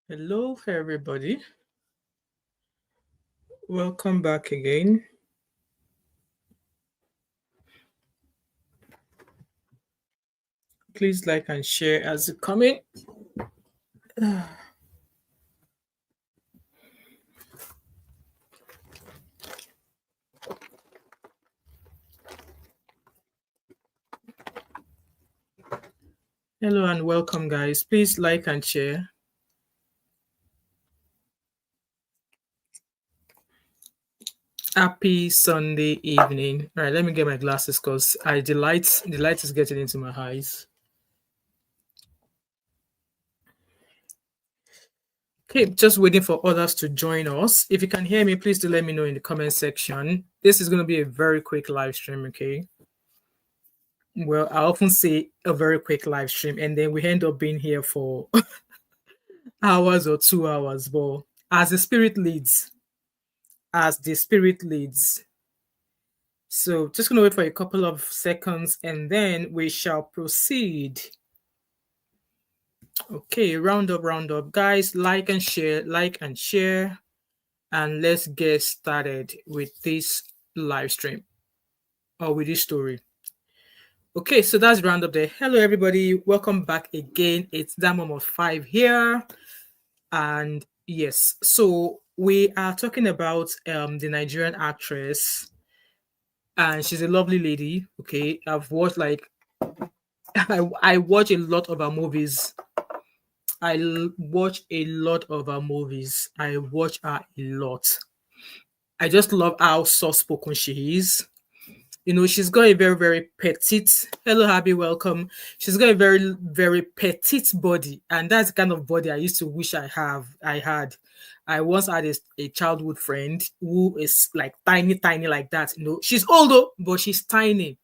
Hello, everybody. Welcome back again. Please like and share as you come in. Hello and welcome, guys. Please like and share. Happy Sunday evening. All right, let me get my glasses because the light is getting into my eyes. Okay, just waiting for others to join us. If you can hear me, please do let me know in the comment section. This is going to be a very quick live stream, okay? Well, I often say a very quick live stream, and then we end up being here for hours or 2 hours. But as the spirit leads, as the spirit leads. So just going to wait for a couple of seconds and then we shall proceed. Okay, round up. Guys, like and share. And let's get started with this live stream or with this story. Okay, so that's round up there. Hello, everybody. Welcome back again. It's Damom of 5 here. And yes, so we are talking about the Nigerian actress, and she's a lovely lady. Okay, I've watched I watch a lot of her movies. Watch a lot of her movies. I watch her a lot. I just love how soft spoken she is. You know, she's got a very, very petite. Hello, Abby, welcome. She's got a very, very petite body, and that's the kind of body I used to wish I had. I once had a childhood friend who is like tiny like that. You know, she's older, but she's tiny.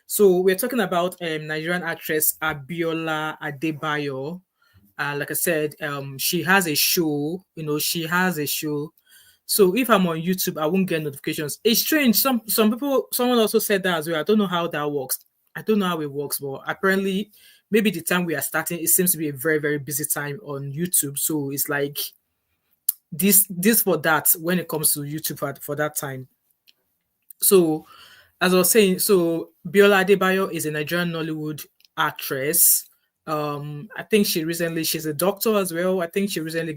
So we're talking about Nigerian actress Biola Adebayo. Like I said, she has a show. You know, she has a show. So if I'm on YouTube, I won't get notifications. It's strange. Someone also said that as well. I don't know how that works. I don't know how it works, but apparently, maybe the time we are starting, it seems to be a very, very busy time on YouTube. So it's like this for that when it comes to YouTube for that time. So as I was saying, so Biola Adebayo is a Nigerian Nollywood actress. I think she's a doctor as well. I think she recently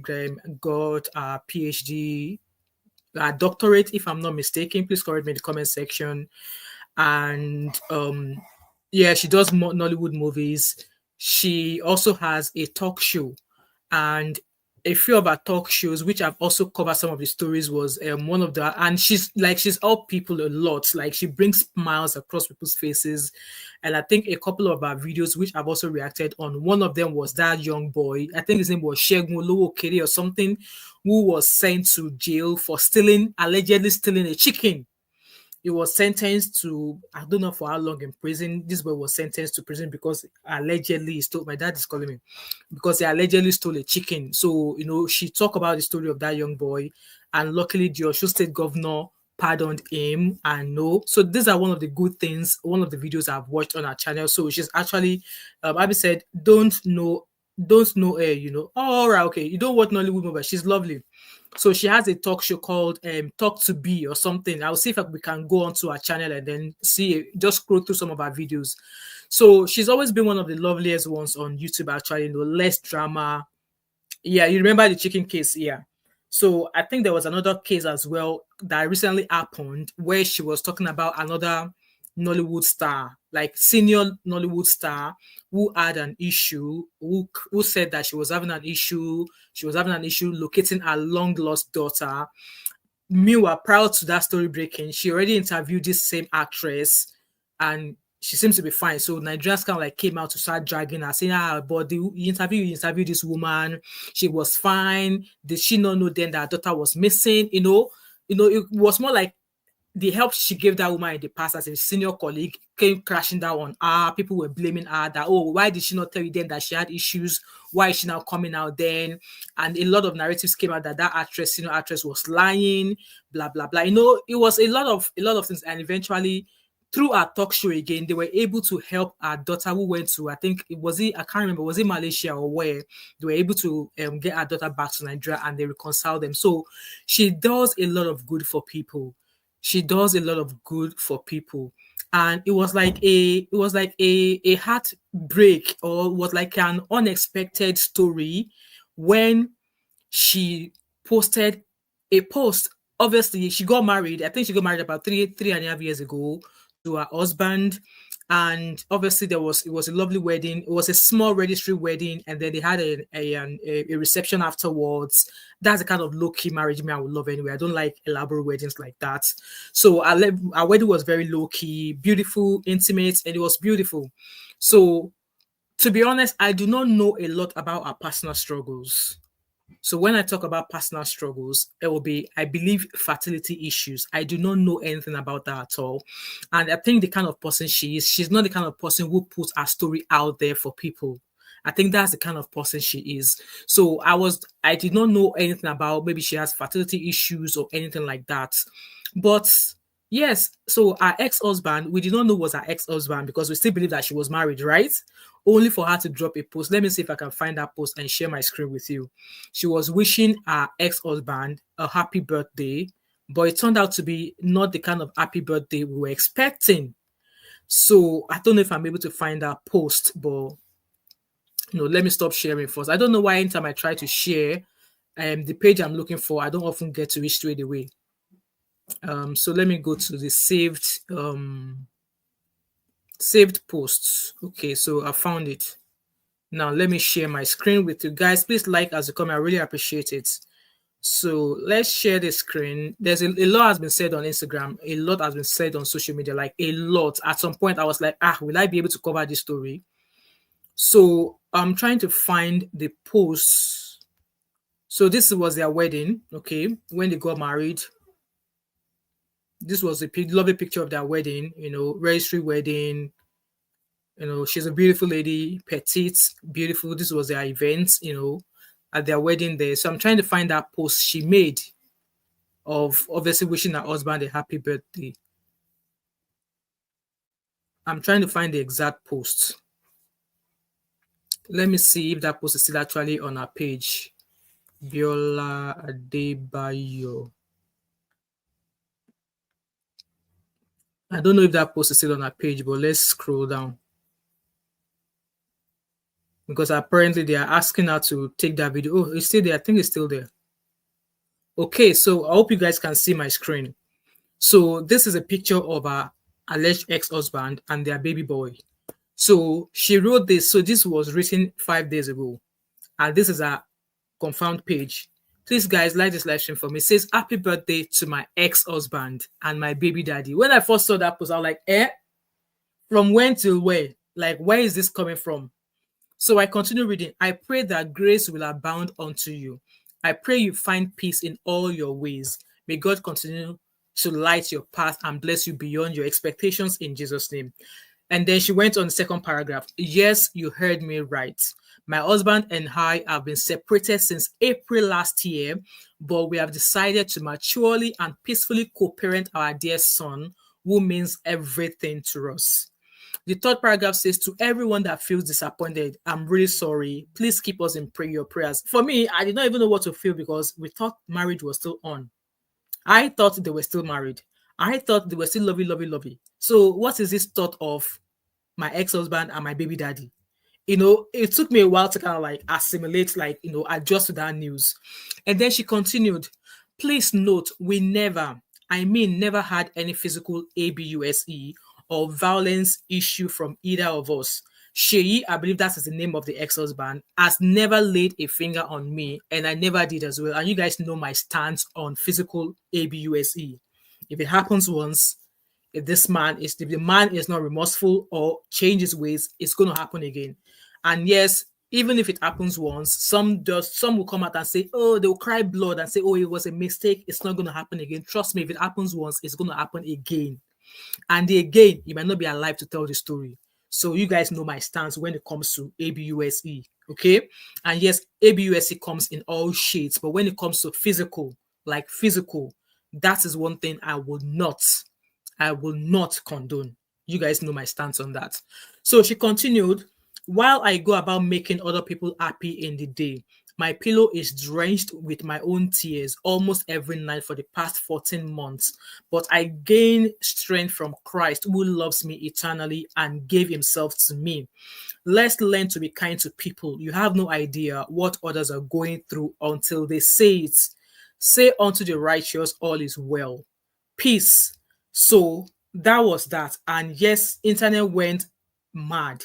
got a PhD, a doctorate, if I'm not mistaken. Please correct me in the comment section. And yeah, she does Nollywood movies. She also has a talk show, and a few of her talk shows, which I've also covered some of the stories, was one of the, and she's helped people a lot. Like she brings smiles across people's faces, and I think a couple of our videos, which I've also reacted on, one of them was that young boy. I think his name was Shegun Olowokere or something, who was sent to jail for allegedly stealing a chicken. He was sentenced to, I don't know for how long in prison. This boy was sentenced to prison because allegedly he stole, my dad is calling me, because he allegedly stole a chicken. So, you know, she talked about the story of that young boy, and luckily the Osun State governor pardoned him. And no, so these are one of the good things, one of the videos I've watched on our channel. So she's actually, Abby said, don't know her, you know. Oh, all right, okay. You don't watch Nollywood movie, but she's lovely. So she has a talk show called Talk to Be or something. I'll see if we can go onto her channel and then just scroll through some of her videos. So she's always been one of the loveliest ones on YouTube, actually, you know, less drama. Yeah, you remember the chicken case? Yeah. So I think there was another case as well that recently happened where she was talking about another Nollywood star, like senior Nollywood star, who had an issue, who said that she was having an issue. She was having an issue locating her long lost daughter. Meanwhile, prior to that story breaking, she already interviewed this same actress, and she seems to be fine. So Nigerians kind of like came out to start dragging her, saying, but you interviewed this woman, she was fine. Did she not know then that her daughter was missing? It was more like the help she gave that woman in the past as a senior colleague came crashing down on her. People were blaming her that, oh, why did she not tell you then that she had issues? Why is she now coming out then? And a lot of narratives came out that senior actress was lying, blah, blah, blah. You know, it was a lot of things. And eventually through our talk show again, they were able to help our daughter who went to, I think it was it, I can't remember, was it Malaysia or where? They were able to get our daughter back to Nigeria and they reconciled them. So she does a lot of good for people. She does a lot of good for people. And it was like a heartbreak, or it was like an unexpected story when she posted a post. Obviously, she got married. I think she got married about three and a half years ago to her husband. And obviously, it was a lovely wedding. It was a small registry wedding, and then they had a reception afterwards. That's the kind of low key marriage me I would love anyway. I don't like elaborate weddings like that. So our wedding was very low key, beautiful, intimate, and it was beautiful. So to be honest, I do not know a lot about our personal struggles. So when I talk about personal struggles, it will be, I believe, fertility issues. I do not know anything about that at all. And I think the kind of person she is, she's not the kind of person who puts her story out there for people. I think that's the kind of person she is. So I did not know anything about maybe she has fertility issues or anything like that. But yes, so our ex-husband, we did not know was our ex-husband because we still believe that she was married, right? Only for her to drop a post. Let me see if I can find that post and share my screen with you. She was wishing her ex-husband a happy birthday, but it turned out to be not the kind of happy birthday we were expecting. So I don't know if I'm able to find that post, but let me stop sharing first. I don't know why anytime I try to share the page I'm looking for, I don't often get to it straight away. So let me go to the saved posts. Okay, so I found it. Now let me share my screen with you guys. Please like as you come. I really appreciate it. So let's share the screen. There's a lot has been said on Instagram. A lot has been said on social media, like a lot. At some point, I was like, will I be able to cover this story? So I'm trying to find the posts. So this was their wedding, okay, when they got married. This was a lovely picture of their wedding, registry wedding. She's a beautiful lady, petite, beautiful. This was their event, at their wedding there. So I'm trying to find that post she made of obviously wishing her husband a happy birthday. I'm trying to find the exact post. Let me see if that post is still actually on our page. Biola Adebayo. I don't know if that post is still on our page, but let's scroll down. Because apparently they are asking her to take that video. Oh, it's still there. I think it's still there. Okay, so I hope you guys can see my screen. So this is a picture of her alleged ex-husband and their baby boy. So she wrote this. So this was written 5 days ago. And this is a confirmed page. Please, guys, like this live stream for me. It says, happy birthday to my ex-husband and my baby daddy. When I first saw that post, I was like, from when till where? Like, where is this coming from? So I continue reading. I pray that grace will abound unto you. I pray you find peace in all your ways. May God continue to light your path and bless you beyond your expectations in Jesus' name. And then she went on the second paragraph. Yes, you heard me right. My husband and I have been separated since April last year, but we have decided to maturely and peacefully co-parent our dear son, who means everything to us. The third paragraph says, to everyone that feels disappointed, I'm really sorry. Please keep us in your prayers. For me, I did not even know what to feel because we thought marriage was still on. I thought they were still married. I thought they were still lovey, lovey, lovey. So what is this thought of my ex-husband and my baby daddy? It took me a while to kind of like assimilate, adjust to that news. And then she continued, please note, we never had any physical abuse or violence issue from either of us. Sheyi, I believe that is the name of the ex-husband, has never laid a finger on me, and I never did as well. And you guys know my stance on physical abuse. If it happens once, if the man is not remorseful or changes ways, it's going to happen again. And yes, even if it happens once, some will come out and say, oh, they'll cry blood and say, oh, it was a mistake. It's not going to happen again. Trust me, if it happens once, it's going to happen again. And again, you might not be alive to tell the story. So you guys know my stance when it comes to abuse. Okay. And yes, abuse comes in all shades, but when it comes to physical, that is one thing I will not condone. You guys know my stance on that. So she continued, while I go about making other people happy in the day, my pillow is drenched with my own tears almost every night for the past 14 months. But I gain strength from Christ who loves me eternally and gave himself to me. Let's learn to be kind to people. You have no idea what others are going through until they say it. Say unto the righteous, all is well. Peace. So that was that. And yes, internet went mad.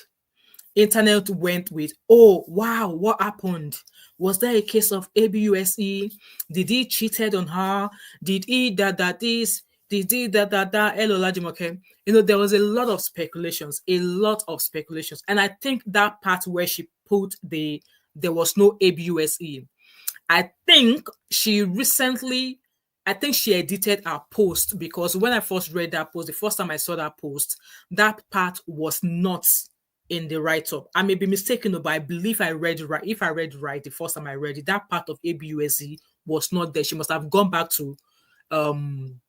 Internet went with, oh wow, what happened? Was there a case of abuse? Did he cheated on her? Did he that this? Did he that hello Lajimoke? There was a lot of speculations, and I think that part where she put there was no abuse. I think she recently, I think she edited her post, because when I first read that post, the first time I saw that post, that part was not in the write-up. I may be mistaken, but I believe I read right. If I read right the first time I read it, that part of ABUSE was not there. She must have gone back um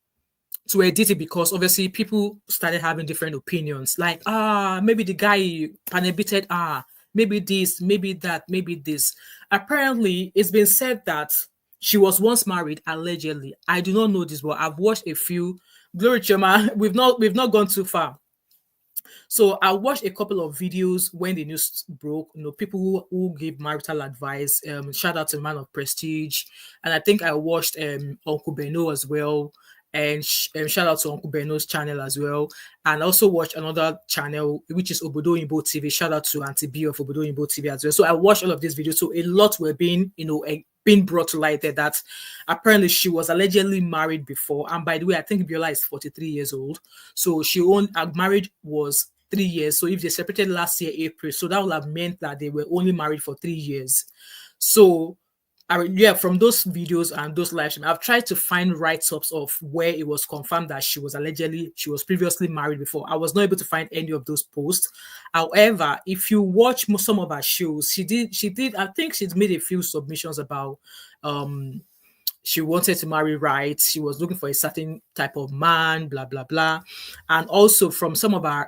to edit it, because obviously people started having different opinions. Like, maybe the guy panabited, maybe this, maybe that, maybe this. Apparently, it's been said that she was once married, allegedly. I do not know this, but I've watched a few. Glory Choma, we've not gone too far. So I watched a couple of videos when the news broke. People who give marital advice. Shout out to Man of Prestige, and I think I watched Uncle Beno as well, and shout out to Uncle Beno's channel as well, and also watched another channel which is Obodo Imbo TV. Shout out to Auntie B of Obodo Imbo TV as well. So I watched all of these videos. So a lot were being being brought to light there, that apparently she was allegedly married before. And by the way, I think Biola is 43 years old. So her marriage was 3 years. So if they separated last year, April, so that would have meant that they were only married for 3 years. So from those videos and those live streams, I've tried to find write-ups of where it was confirmed that she was previously married before. I was not able to find any of those posts. However, if you watch some of her shows, she did, I think she's made a few submissions about she wanted to marry right. She was looking for a certain type of man, blah, blah, blah. And also from some of our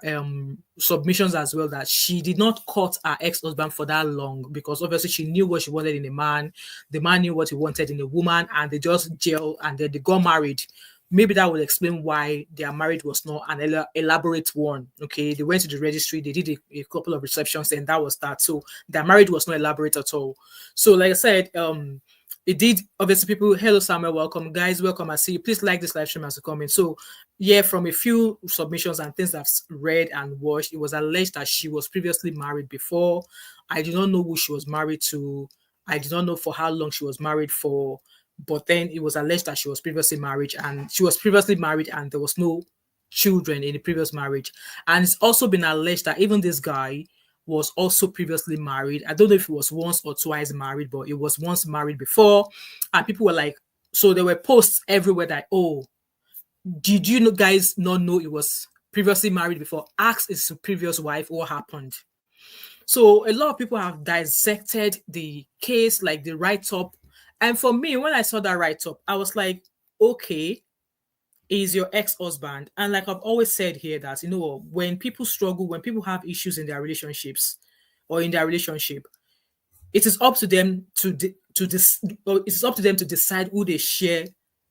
submissions as well, that she did not court her ex-husband for that long, because obviously she knew what she wanted in a man. The man knew what he wanted in a woman, and they just gel and then they got married. Maybe that would explain why their marriage was not an elaborate one. Okay, they went to the registry, they did a couple of receptions, and that was that. So their marriage was not elaborate at all. So like I said, it did, obviously, people, hello Samuel, welcome guys, welcome. I see you. Please like this live stream as you come in. So yeah, from a few submissions and things I've read and watched, it was alleged that she was previously married before. I do not know who she was married to. I do not know for how long she was married for, but then it was alleged that she was previously married, and there was no children in the previous marriage. And it's also been alleged that even this guy was also previously married. I don't know if he was once or twice married, but it was once married before. And people were like, so there were posts everywhere that, oh, did you guys not know it was previously married before? Ask his previous wife what happened. So a lot of people have dissected the case, like the write-up. And for me, when I saw that write-up, I was like, okay, is your ex-husband. And like I've always said here, that when people struggle, when people have issues in their relationships or in their relationship, it is up to them it's up to them to decide who they share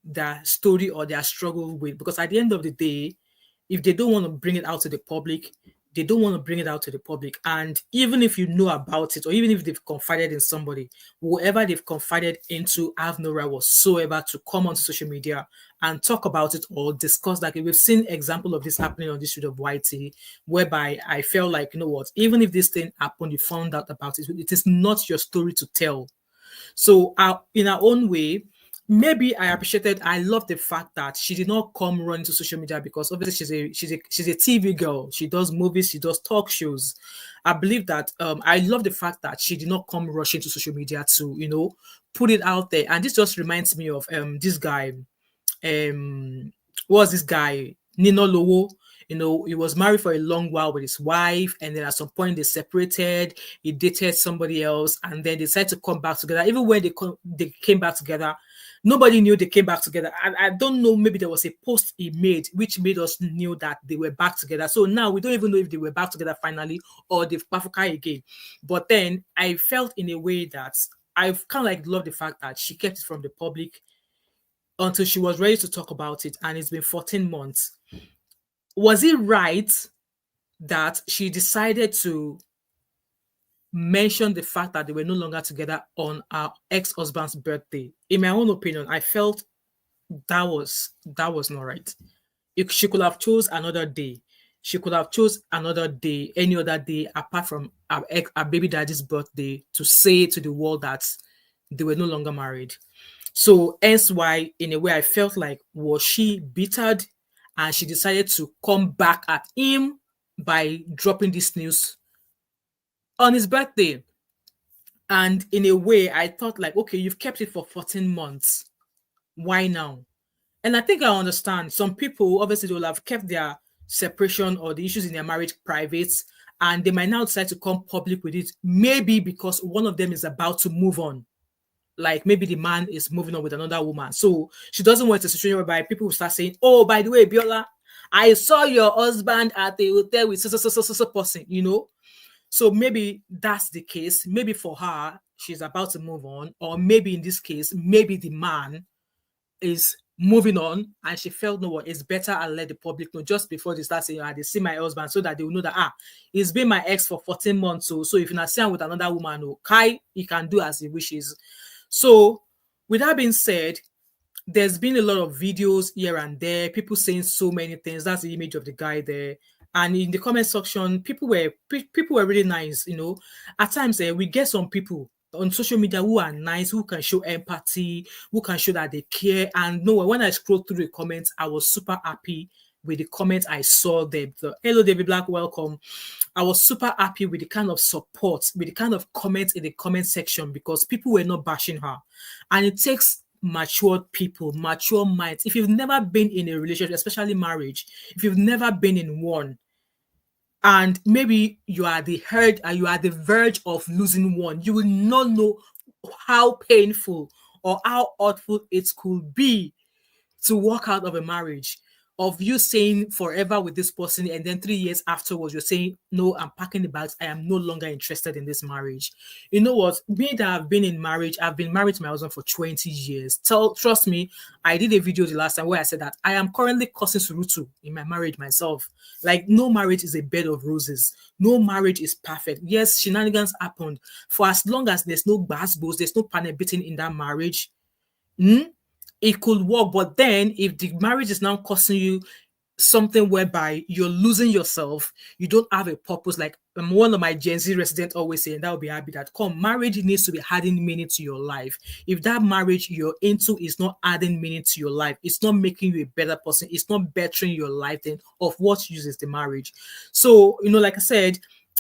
their story or their struggle with. Because at the end of the day, if they don't want to bring it out to the public, they don't want to bring it out to the public. And even if you know about it, or even if they've confided in somebody, whoever they've confided into have no right whatsoever to come onto social media and talk about it or discuss. Like we've seen example of this happening on this street of YT, whereby I felt like, even if this thing happened, you found out about it, it is not your story to tell. So in our own way, maybe I love the fact that she did not come run to social media, because obviously she's a TV girl. She does movies, she does talk shows. I believe that I love the fact that she did not come rushing to social media to put it out there. And this just reminds me of this guy. What was this guy? Nino Lowo. He was married for a long while with his wife, and then at some point they separated. He dated somebody else, and then they decided to come back together. Even when they came back together, Nobody knew they came back together. I don't know, maybe there was a post he made which made us knew that they were back together. So now we don't even know if they were back together finally or they've pafuka again. But then I felt in a way that I've kind of like loved the fact that she kept it from the public until she was ready to talk about it, and it's been 14 months. Was it right that she decided to mention the fact that they were no longer together on our ex-husband's birthday? In my own opinion, I felt that was not right. She could have chose another day. She could have chose another day, any other day apart from our baby daddy's birthday, to say to the world that they were no longer married. So hence why, in a way, I felt like, was she bittered and she decided to come back at him by dropping this news on his birthday? And in a way, I thought like, okay, you've kept it for 14 months. Why now? And I think I understand. Some people, obviously, they will have kept their separation or the issues in their marriage private, and they might now decide to come public with it. Maybe because one of them is about to move on. Like maybe the man is moving on with another woman. So she doesn't want a situation whereby people will start saying, oh, by the way, Biola, I saw your husband at the hotel with so person, you know? So maybe that's the case. Maybe for her, she's about to move on. Or maybe in this case, maybe the man is moving on and she felt, no, what, it's better I let the public know just before they start saying, they see my husband, so that they will know that he's been my ex for 14 months. So if you're not seeing with another woman, Kai, he can do as he wishes. So with that being said, there's been a lot of videos here and there, people saying so many things. That's the image of the guy there. And in the comment section, people were really nice, you know. At times, we get some people on social media who are nice, who can show empathy, who can show that they care. And no, when I scrolled through the comments, I was super happy with the comments I saw there. Hello, David Black, welcome. I was super happy with the kind of support, with the kind of comments in the comment section, because people were not bashing her. And it takes mature people, mature minds. If you've never been in a relationship, especially marriage, if you've never been in one, and maybe you are you are the verge of losing one, you will not know how painful or how hurtful it could be to walk out of a marriage, of you saying forever with this person, and then 3 years afterwards you're saying, no, I'm packing the bags, I am no longer interested in this marriage. You know what, me that I've been in marriage, I've been married to my husband for 20 years. Trust me, I did a video the last time where I said that I am currently causing surutu in my marriage myself. Like, no marriage is a bed of roses, no marriage is perfect. Yes, shenanigans happened. For as long as there's no bass, there's no panel beating in that marriage, it could work. But then if the marriage is now costing you something whereby you're losing yourself, you don't have a purpose, like one of my Gen Z residents always saying, that would be happy that marriage needs to be adding meaning to your life. If that marriage you're into is not adding meaning to your life, it's not making you a better person, it's not bettering your life, then of what use is the marriage? So, you know, like I said,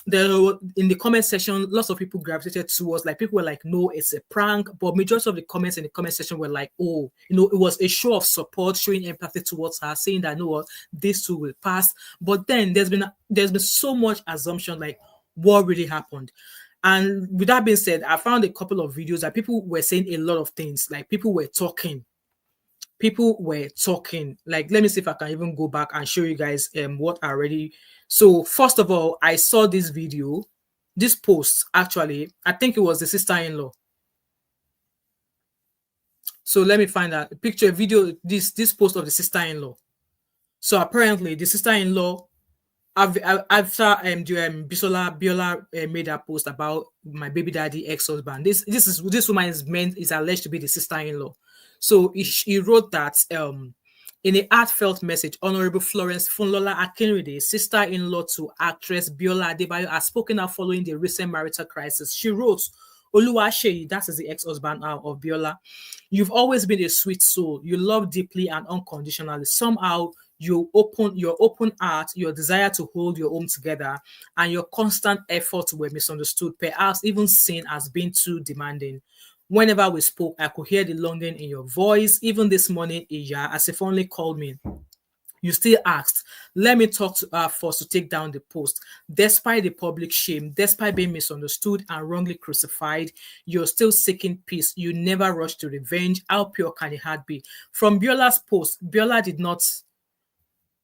in the comment section, lots of people gravitated towards, like, people were like, no, it's a prank. But majority of the comments in the comment section were like, oh, you know, it was a show of support, showing empathy towards her, saying that, no, what, this too will pass. But then there's been so much assumption, like, what really happened. And with that being said, I found a couple of videos that people were saying a lot of things. Like, people were talking, like, let me see if I can even go back and show you guys what I already. So first of all, I saw this video, this post, actually, I think it was the sister-in-law. So let me find that picture, video, this post of the sister-in-law. So apparently the sister-in-law, after Biola made a post about my baby daddy ex-husband. This woman is alleged to be the sister-in-law. So he wrote that in a heartfelt message, Honorable Florence Funlola Akinride, sister-in-law to actress Biola Adebayo, has spoken out following the recent marital crisis. She wrote, Oluwaseyi, that is the ex-husband of Biola, you've always been a sweet soul. You love deeply and unconditionally. Somehow your open heart, your desire to hold your home together, and your constant efforts were misunderstood, perhaps even seen as being too demanding. Whenever we spoke, I could hear the longing in your voice. Even this morning, Iya, as if only called me. You still asked, let me talk to her first to take down the post. Despite the public shame, despite being misunderstood and wrongly crucified, you're still seeking peace. You never rush to revenge. How pure can a heart be? From Biola's post, Biola did not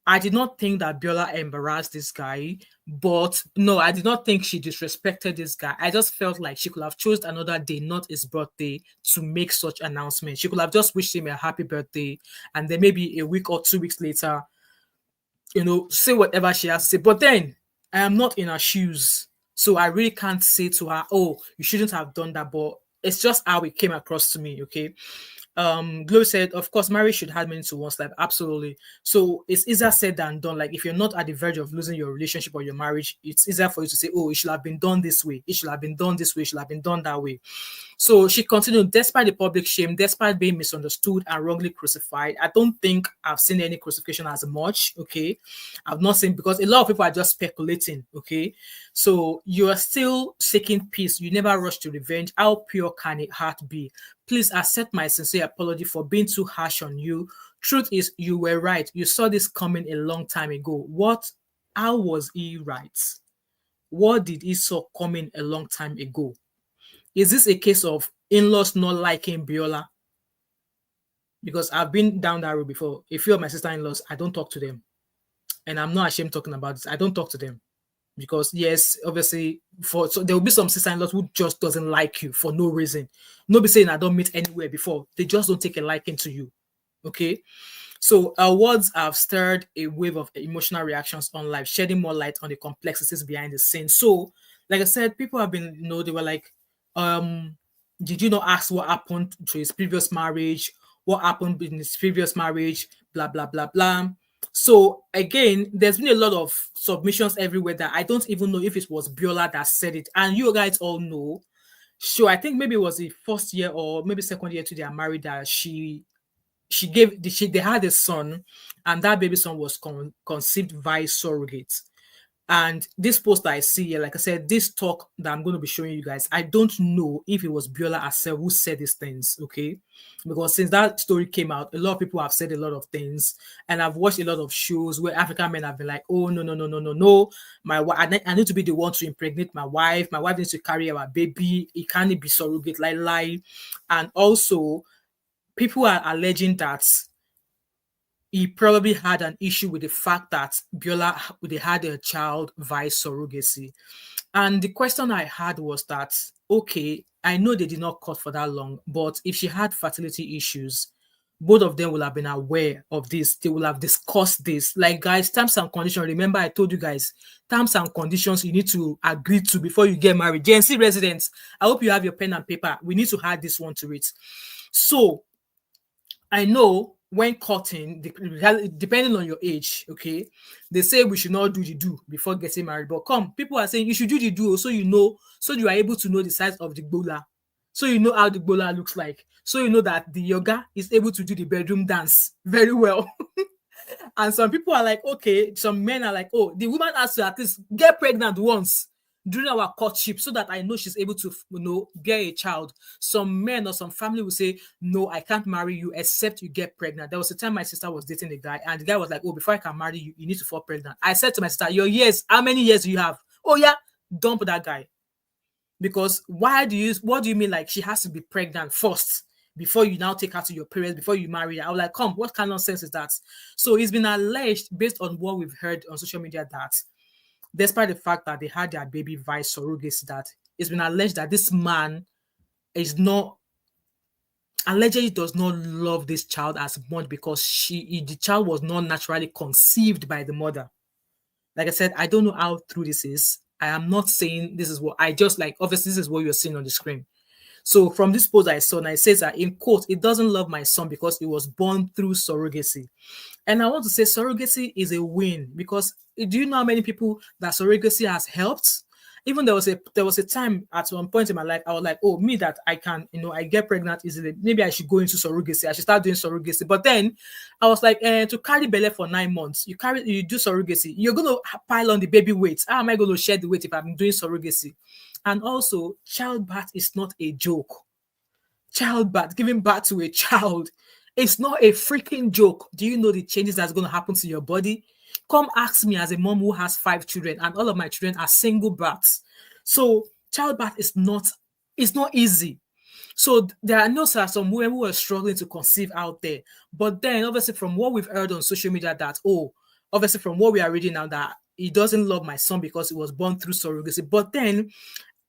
I did not think that Biola embarrassed this guy, but no, I did not think she disrespected this guy. I just felt like she could have chosen another day, not his birthday, to make such announcement. She could have just wished him a happy birthday, and then maybe a week or 2 weeks later, say whatever she has to say. But then I am not in her shoes. So I really can't say to her, oh, you shouldn't have done that. But it's just how it came across to me, okay? Glow said, of course, marriage should have meaning to one's life. Absolutely. So it's easier said than done. Like if you're not at the verge of losing your relationship or your marriage, it's easier for you to say, oh, it should have been done this way. It should have been done this way. It should have been done that way. So she continued, despite the public shame, despite being misunderstood and wrongly crucified. I don't think I've seen any crucifixion as much, okay? I've not seen, because a lot of people are just speculating, okay? So you are still seeking peace. You never rush to revenge. How pure can a heart be? Please accept my sincere apology for being too harsh on you. Truth is, you were right. You saw this coming a long time ago. How was he right? What did he saw coming a long time ago? Is this a case of in-laws not liking Biola? Because I've been down that road before. A few of my sister-in-laws, I don't talk to them. And I'm not ashamed talking about this. I don't talk to them. Because yes, obviously, so there will be some sister-in-laws who just doesn't like you for no reason. Nobody saying I don't meet anywhere before. They just don't take a liking to you. Okay. So our words have stirred a wave of emotional reactions on life, shedding more light on the complexities behind the scenes. So, like I said, people have been, they were like, did you not ask what happened to his previous marriage? What happened in his previous marriage? Blah, blah, blah, blah. So again, there's been a lot of submissions everywhere that I don't even know if it was Biola that said it. And you guys all know. So I think maybe it was the first year or maybe second year to their married that they had a son, and that baby son was conceived via surrogate. And this post that I see here, like I said, this talk that I'm going to be showing you guys, I don't know if it was Biola herself who said these things, okay? Because since that story came out, a lot of people have said a lot of things, and I've watched a lot of shows where African men have been like, oh, no, no, no, no, no, no. I need to be the one to impregnate my wife. My wife needs to carry our baby. It can't be surrogate, lie. And also, people are alleging that he probably had an issue with the fact that Biola they had a child via surrogacy. And the question I had was that, okay, I know they did not cut for that long, but if she had fertility issues, both of them will have been aware of this. They will have discussed this. Like, guys, terms and conditions. Remember, I told you guys, terms and conditions you need to agree to before you get married. GNC residents, I hope you have your pen and paper. We need to add this one to it. So, I know when cutting, depending on your age, okay, they say we should not do the do before getting married. But people are saying you should do the do so you are able to know the size of the gbola, so you know how the gbola looks like, so you know that the yoga is able to do the bedroom dance very well. And some people are like, okay, some men are like, oh, the woman has to at least get pregnant once during our courtship so that I know she's able to, bear a child. Some men or some family will say, no, I can't marry you except you get pregnant. There was a time my sister was dating a guy, and the guy was like, oh, before I can marry you, you need to fall pregnant. I said to my sister, your years, how many years do you have? Oh, yeah, dump that guy. Because what do you mean like she has to be pregnant first before you now take her to your parents, before you marry her? I was like, what kind of nonsense is that? So it's been alleged, based on what we've heard on social media, that despite the fact that they had their baby via surrogacy, that it's been alleged that this man allegedly does not love this child as much because the child was not naturally conceived by the mother. Like I said, I don't know how true this is. I am not saying this is what I just like. Obviously, this is what you're seeing on the screen. So from this post I saw, and it says that in quote, it doesn't love my son because it was born through surrogacy. And I want to say surrogacy is a win, because do you know how many people that surrogacy has helped? Even there was a time at one point in my life, I was like, oh, me that I can, I get pregnant easily. Maybe I should go into surrogacy. I should start doing surrogacy. But then I was like, to carry belly for 9 months, you do surrogacy. You're going to pile on the baby weight. How am I going to share the weight if I'm doing surrogacy? And also, childbirth is not a joke. Childbirth, giving birth to a child, It's not a freaking joke. Do you know the changes that's going to happen to your body? Come ask me as a mom who has 5 children, and all of my children are single births. So childbirth is not, it's not easy. So there are no some women who are struggling to conceive out there. But then obviously from what we've heard on social media that, oh, obviously from what we are reading now that he doesn't love my son because he was born through surrogacy. But then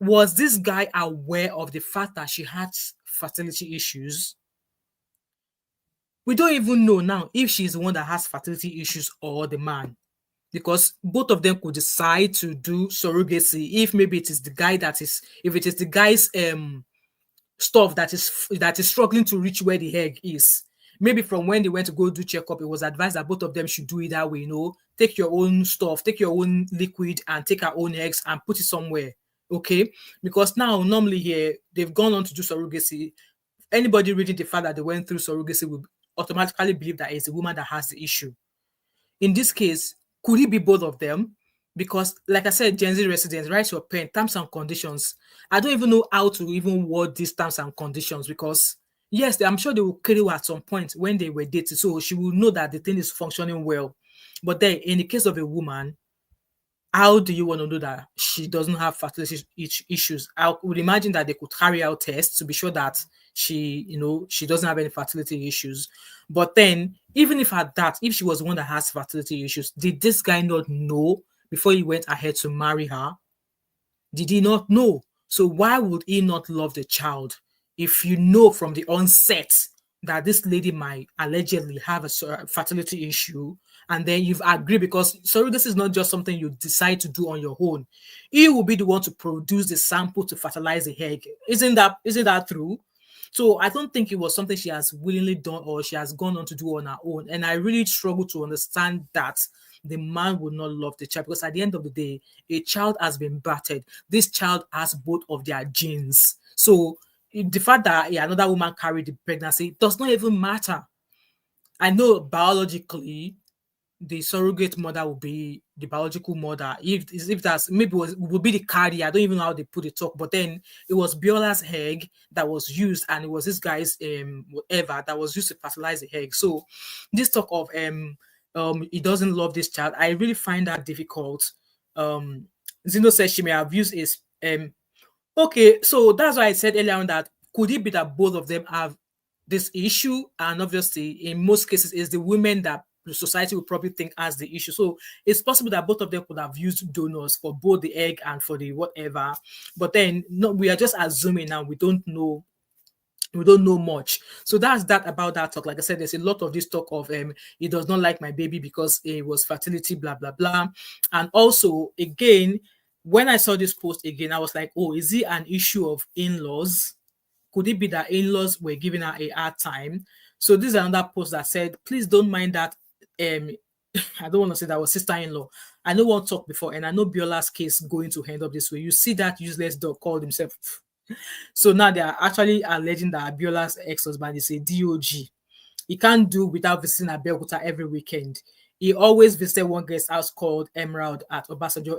was this guy aware of the fact that she had fertility issues? We don't even know now if she's the one that has fertility issues or the man, because both of them could decide to do surrogacy if maybe it is the guy that is, if it is the guy's stuff that is struggling to reach where the egg is. Maybe from when they went to go do checkup, it was advised that both of them should do it that way. Take your own stuff, take your own liquid, and take our own eggs and put it somewhere. Okay, because now normally here they've gone on to do surrogacy. Anybody reading the fact that they went through surrogacy will automatically believe that it's the woman that has the issue. In this case, could it be both of them? Because, like I said, Gen Z residents, write your pen, terms and conditions. I don't even know how to even word these terms and conditions because, yes, I'm sure they will carry at some point when they were dating. So she will know that the thing is functioning well. But then, in the case of a woman, how do you want to know that she doesn't have fertility issues? I would imagine that they could carry out tests to be sure that she doesn't have any fertility issues. But then, even if at that, if she was the one that has fertility issues, did this guy not know before he went ahead to marry her? Did he not know? So why would he not love the child if you know from the onset that this lady might allegedly have a fertility issue, and then you've agreed, because surrogacy is not just something you decide to do on your own. He will be the one to produce the sample to fertilize the egg. Isn't that true? So I don't think it was something she has willingly done or she has gone on to do on her own. And I really struggle to understand that the man would not love the child, because at the end of the day, a child has been battered. This child has both of their genes. So the fact that another woman carried the pregnancy does not even matter. I know biologically the surrogate mother will be the biological mother. If that's maybe will be the carrier. I don't even know how they put it up, but then it was Biola's egg that was used, and it was this guy's whatever that was used to fertilize the egg. So this talk of he doesn't love this child, I really find that difficult. Zeno says she may have used his okay, so that's why I said earlier on that could it be that both of them have this issue, and obviously in most cases it's the women that the society will probably think has the issue. So it's possible that both of them could have used donors for both the egg and for the whatever. But then no, we are just assuming now. We don't know much. So that's that about that talk. Like I said, there's a lot of this talk of he does not like my baby because it was fertility, blah blah blah. And also again, when I saw this post again, I was like, oh, is it an issue of in-laws? Could it be that in-laws were giving her a hard time? So this is another post that said, please don't mind that. I don't want to say that was sister-in-law. I know one talk before, and I know Biola's case going to end up this way. You see that useless dog called himself. So now they are actually alleging that Biola's ex-husband is a DOG. He can't do without visiting Abeokuta every weekend. He always visited one guest house called Emerald at Obasanjo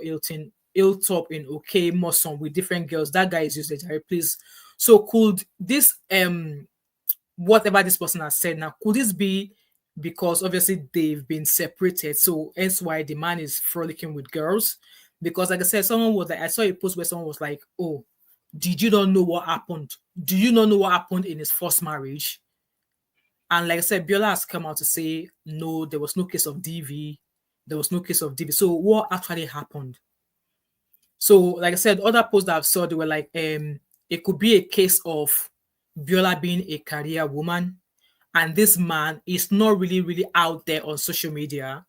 Hilltop in OK Moson with different girls. That guy is useless. Please. So could this whatever this person has said now, could this be because obviously they've been separated, so hence why the man is frolicking with girls? Because like I said, someone was like, I saw a post where someone was like, oh, did you not know what happened? Do you not know what happened in his first marriage? And like I said, Biola has come out to say, no, there was no case of DV. There was no case of DV. So what actually happened? So like I said, other posts that I've saw, they were like, it could be a case of Biola being a career woman, and this man is not really out there on social media,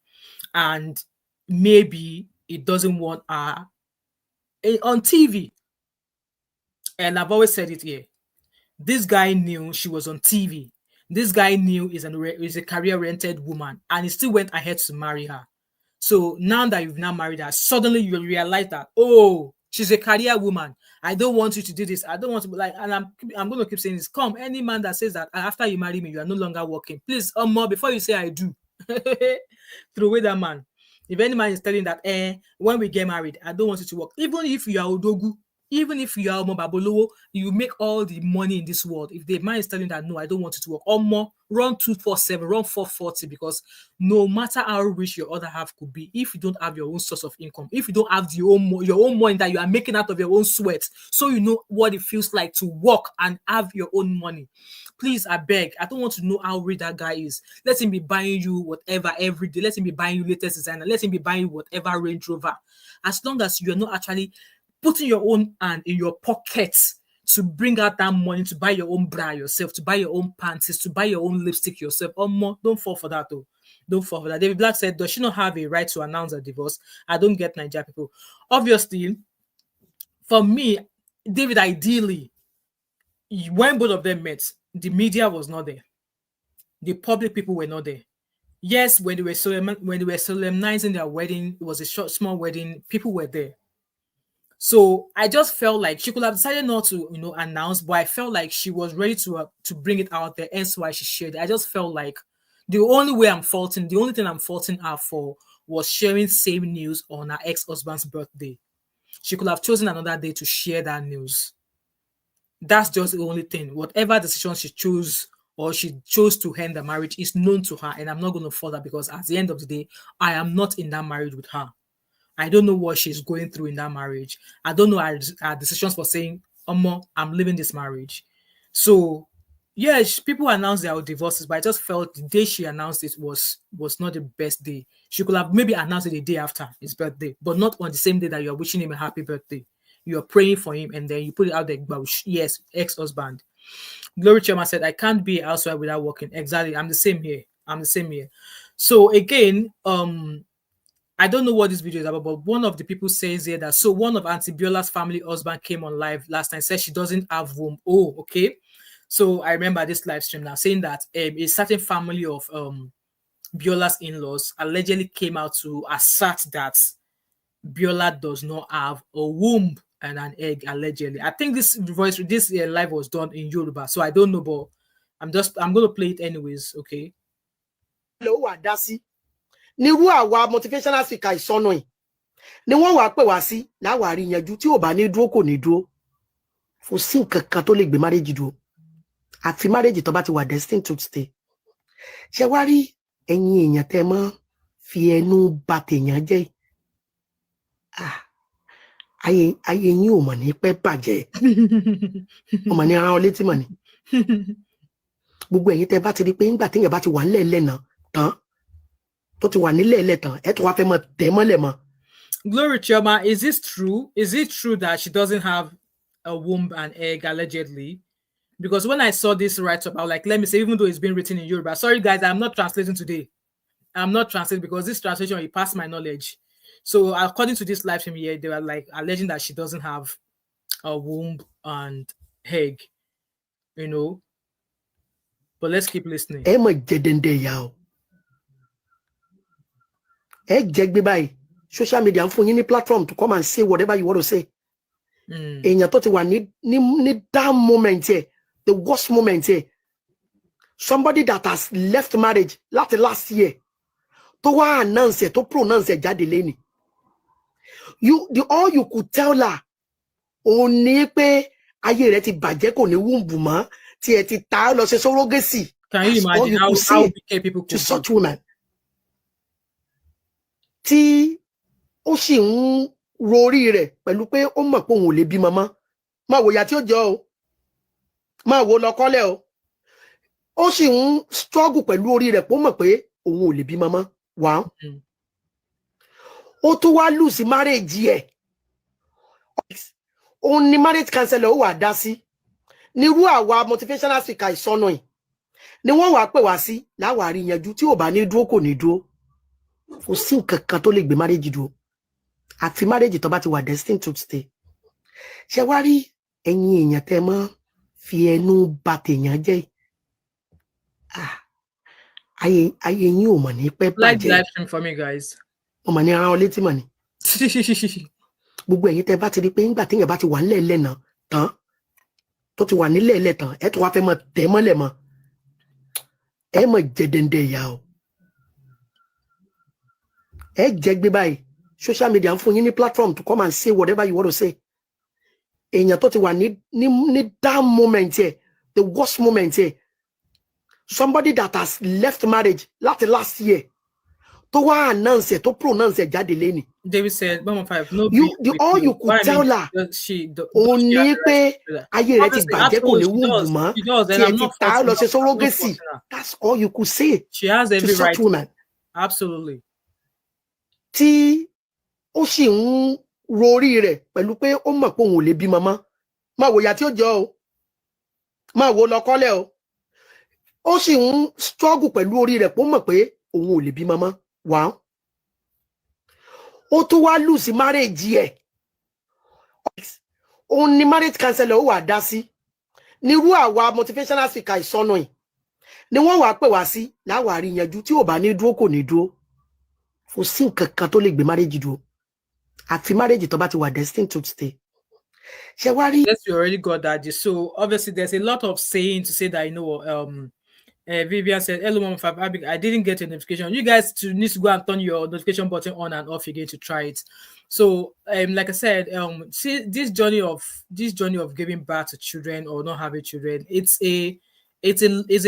and maybe he doesn't want her on TV. And I've always said it here. This guy knew she was on TV. This guy knew he's a career-oriented woman, and he still went ahead to marry her. So now that you've now married her, suddenly you realize that, oh, she's a career woman. I don't want you to do this. I don't want to be like, and I'm going to keep saying this. Come, any man that says that after you marry me, you are no longer working. Please, more before you say I do, throw away that man. If any man is telling that, when we get married, I don't want you to work, even if you are Odogu, Even if you are Babolowo, you make all the money in this world. If the man is telling that no, I don't want you to work, or more, run 247, run 440, because no matter how rich your other half could be, if you don't have your own source of income, if you don't have your own money that you are making out of your own sweat, so you know what it feels like to work and have your own money. Please, I beg, I don't want to know how rich that guy is. Let him be buying you whatever every day. Let him be buying you latest designer. Let him be buying you whatever Range Rover. As long as you're not actually putting your own hand in your pockets to bring out that money to buy your own bra yourself, to buy your own panties, to buy your own lipstick yourself. More, don't fall for that though. Don't fall for that. David Black said, does she not have a right to announce a divorce? I don't get Nigerian people. Obviously, for me, David, ideally, when both of them met, the media was not there. The public people were not there. Yes, when they were solemnizing their wedding, it was a small wedding, people were there. So I just felt like she could have decided not to, announce, but I felt like she was ready to bring it out there, hence why she shared it. I just felt like the only thing I'm faulting her for was sharing same news on her ex-husband's birthday. She could have chosen another day to share that news. That's just the only thing. Whatever decision she chose or she chose to end the marriage is known to her, and I'm not going to further, because at the end of the day, I am not in that marriage with her. I don't know what she's going through in that marriage. I don't know her decisions for saying, I'm leaving this marriage. So, yeah, people announce their divorces, but I just felt the day she announced it was not the best day. She could have maybe announced it the day after his birthday, but not on the same day that you're wishing him a happy birthday. You're praying for him, and then you put it out there, yes, ex-husband. Glory Choma said, I can't be elsewhere without working. Exactly. I'm the same here. So again, I don't know what this video is about, but one of the people says here that, so one of Auntie Biola's family husband came on live last night, said she doesn't have womb. Oh, okay. So I remember this live stream now saying that a certain family of Biola's in-laws allegedly came out to assert that Biola does not have a womb and an egg, allegedly. I think this live was done in Yoruba, so I don't know, but I'm going to play it anyways, okay? Hello, Adasi. Nírú àwa motivational speaker ìsọnù yìí ni wọ́n wá pè wá sí láwárí yanjú tí ò bá ní dúró kò ní dúró. Kò sí nǹkan kan tó lè gbé marriage dúró. Àfi marriage tó bá ti wà destined to stay. Ṣé wá rí ẹ̀yin èèyàn tẹ́ mọ́ fi ẹnu bà tèèyàn jẹ́. Ayé yín ò mọ̀ ní pẹ́ bàjẹ́. Ọmọ ní ara ọlé tí mọ̀ ni. Gbogbo ẹ̀yin tẹ́ bá ti rí pé ńgbà téèyàn bá ti wà nílẹ̀ lẹ́nà tán. Glory Chioma, is this true? Is it true that she doesn't have a womb and egg, allegedly? Because when I saw this write-up, I was like, let me say, even though it's been written in Yoruba. Sorry, guys, I'm not translating today. I'm not translating because this translation, it passed my knowledge. So according to this live stream here, they were like alleging that she doesn't have a womb and egg, But let's keep listening. Social media for any platform to come and say whatever you want to say. And you thought you need that moment here, the worst moment here. Somebody that has left marriage last year to announce it, to pronounce it, Jadeleni. All you could tell her, only pe aye re ti baje ko ni womb ma ti e ti ta lo se surrogacy. Can you imagine how people to such women? Tí ó sì ń rorí rẹ̀ pẹ̀lú pé ó mọ̀ pé òun ò lè bí mama máa wò ya tí ó jọ o máa wò lọ kọ́lẹ̀ o ó sì ń struggle pẹ̀lú orí rẹ̀ pé ó mọ̀ pé òun ò lè bí mama wá ó tún wá lose marriage ẹ̀ òun ni marriage counselor ó wà dá sí nírú àwa motivational speaker ìsọnù yìí ni wọ́n wá pè wá sí láwárí yanjú tí ò bá ní dúró kò ní dúró. Kò sí nǹkan kan tó lè gbé marriage dúró. Àfi marriage tó bá ti wà destined to stay. Ṣé wá rí ẹ̀yin èèyàn tẹ́ mọ́ fi ẹnu bà tèèyàn jẹ́. Ayé yín ò mọ̀ ní pẹ́ bàjẹ́. Like live stream for me, guys. Ọmọ ní ara ọlé tí mọ̀ ni. Gbogbo ẹ̀yin tẹ́ bá ti rí pé ńgbà téèyàn bá ti wà nílẹ̀ lẹ́nà tán tó ti wà nílẹ̀ lẹ́ tán ẹ tó wá fẹ́ mọ tẹ̀ mọ́lẹ̀ mọ́. Ẹ mọ̀ jẹ̀dẹ̀ndẹ̀ ìyá o. Social media for any platform to come and say whatever you want to say. èèyàn tó ti wà ní that moment here, the worst moment here, somebody that has left marriage last year tó wá announce it, tó pronounce it jáde lẹ́ni. David said, "Mama five, no you beef with all you." you could What I tell mean, her does she have ní the right pé to do that? ayé rẹ ti Obviously, bàjẹ́ kò ní absolutely, wúndù mọ́ she does, and tí ẹ I'm ti not ta faulting lọ her. ṣe I'm not surrogacy. faulting her. That's all you could say She has to every right such woman. Absolutely. Tí ó sì ń rorí rẹ̀ pẹ̀lú pé ó mọ̀ pé òun ò lè bí mama. Máa wò ìyà tí ó jẹ o. Máa wò lọ kọ́lẹ̀ o. Ó sì ń struggle pẹ̀lú orí rẹ̀ pé ó mọ̀ pé òun ò lè bí mama. Wá. Ó tún wá lose marriage ẹ̀. Òun ni marriage counselor ó wà dá sí. Nírú àwa motivational speaker ìsọnù yìí ni wọ́n wá pè wá sí láwárí yanjú tí ò bá ní dúró kò ní dúró. Kò sí nǹkan kan tó lè gbé marriage dúró. Àfi marriage tó bá ti wà destined to stay. Yes, we already got that. So obviously there's a lot of saying to say that, you know, Vivian said, "Hello, Mom, I didn't get a notification. You guys need to go and turn your notification button on and off again to try it." So, like I said, see this journey of giving birth to children or not having children, it's a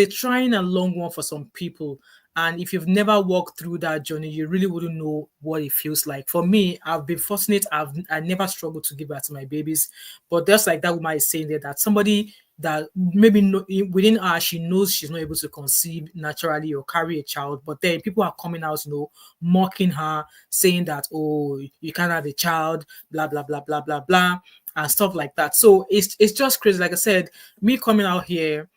trying and long one for some people. And if you've never walked through that journey, you really wouldn't know what it feels like. For me, I've been fortunate. I never struggled to give birth to my babies, but just like that woman is saying there, that somebody that maybe within her, she knows she's not able to conceive naturally or carry a child, but then people are coming out, you know, mocking her, saying that, oh, you can't have a child, blah, blah, blah, blah, blah, blah, and stuff like that. So it's just crazy. Like I said, me coming out here,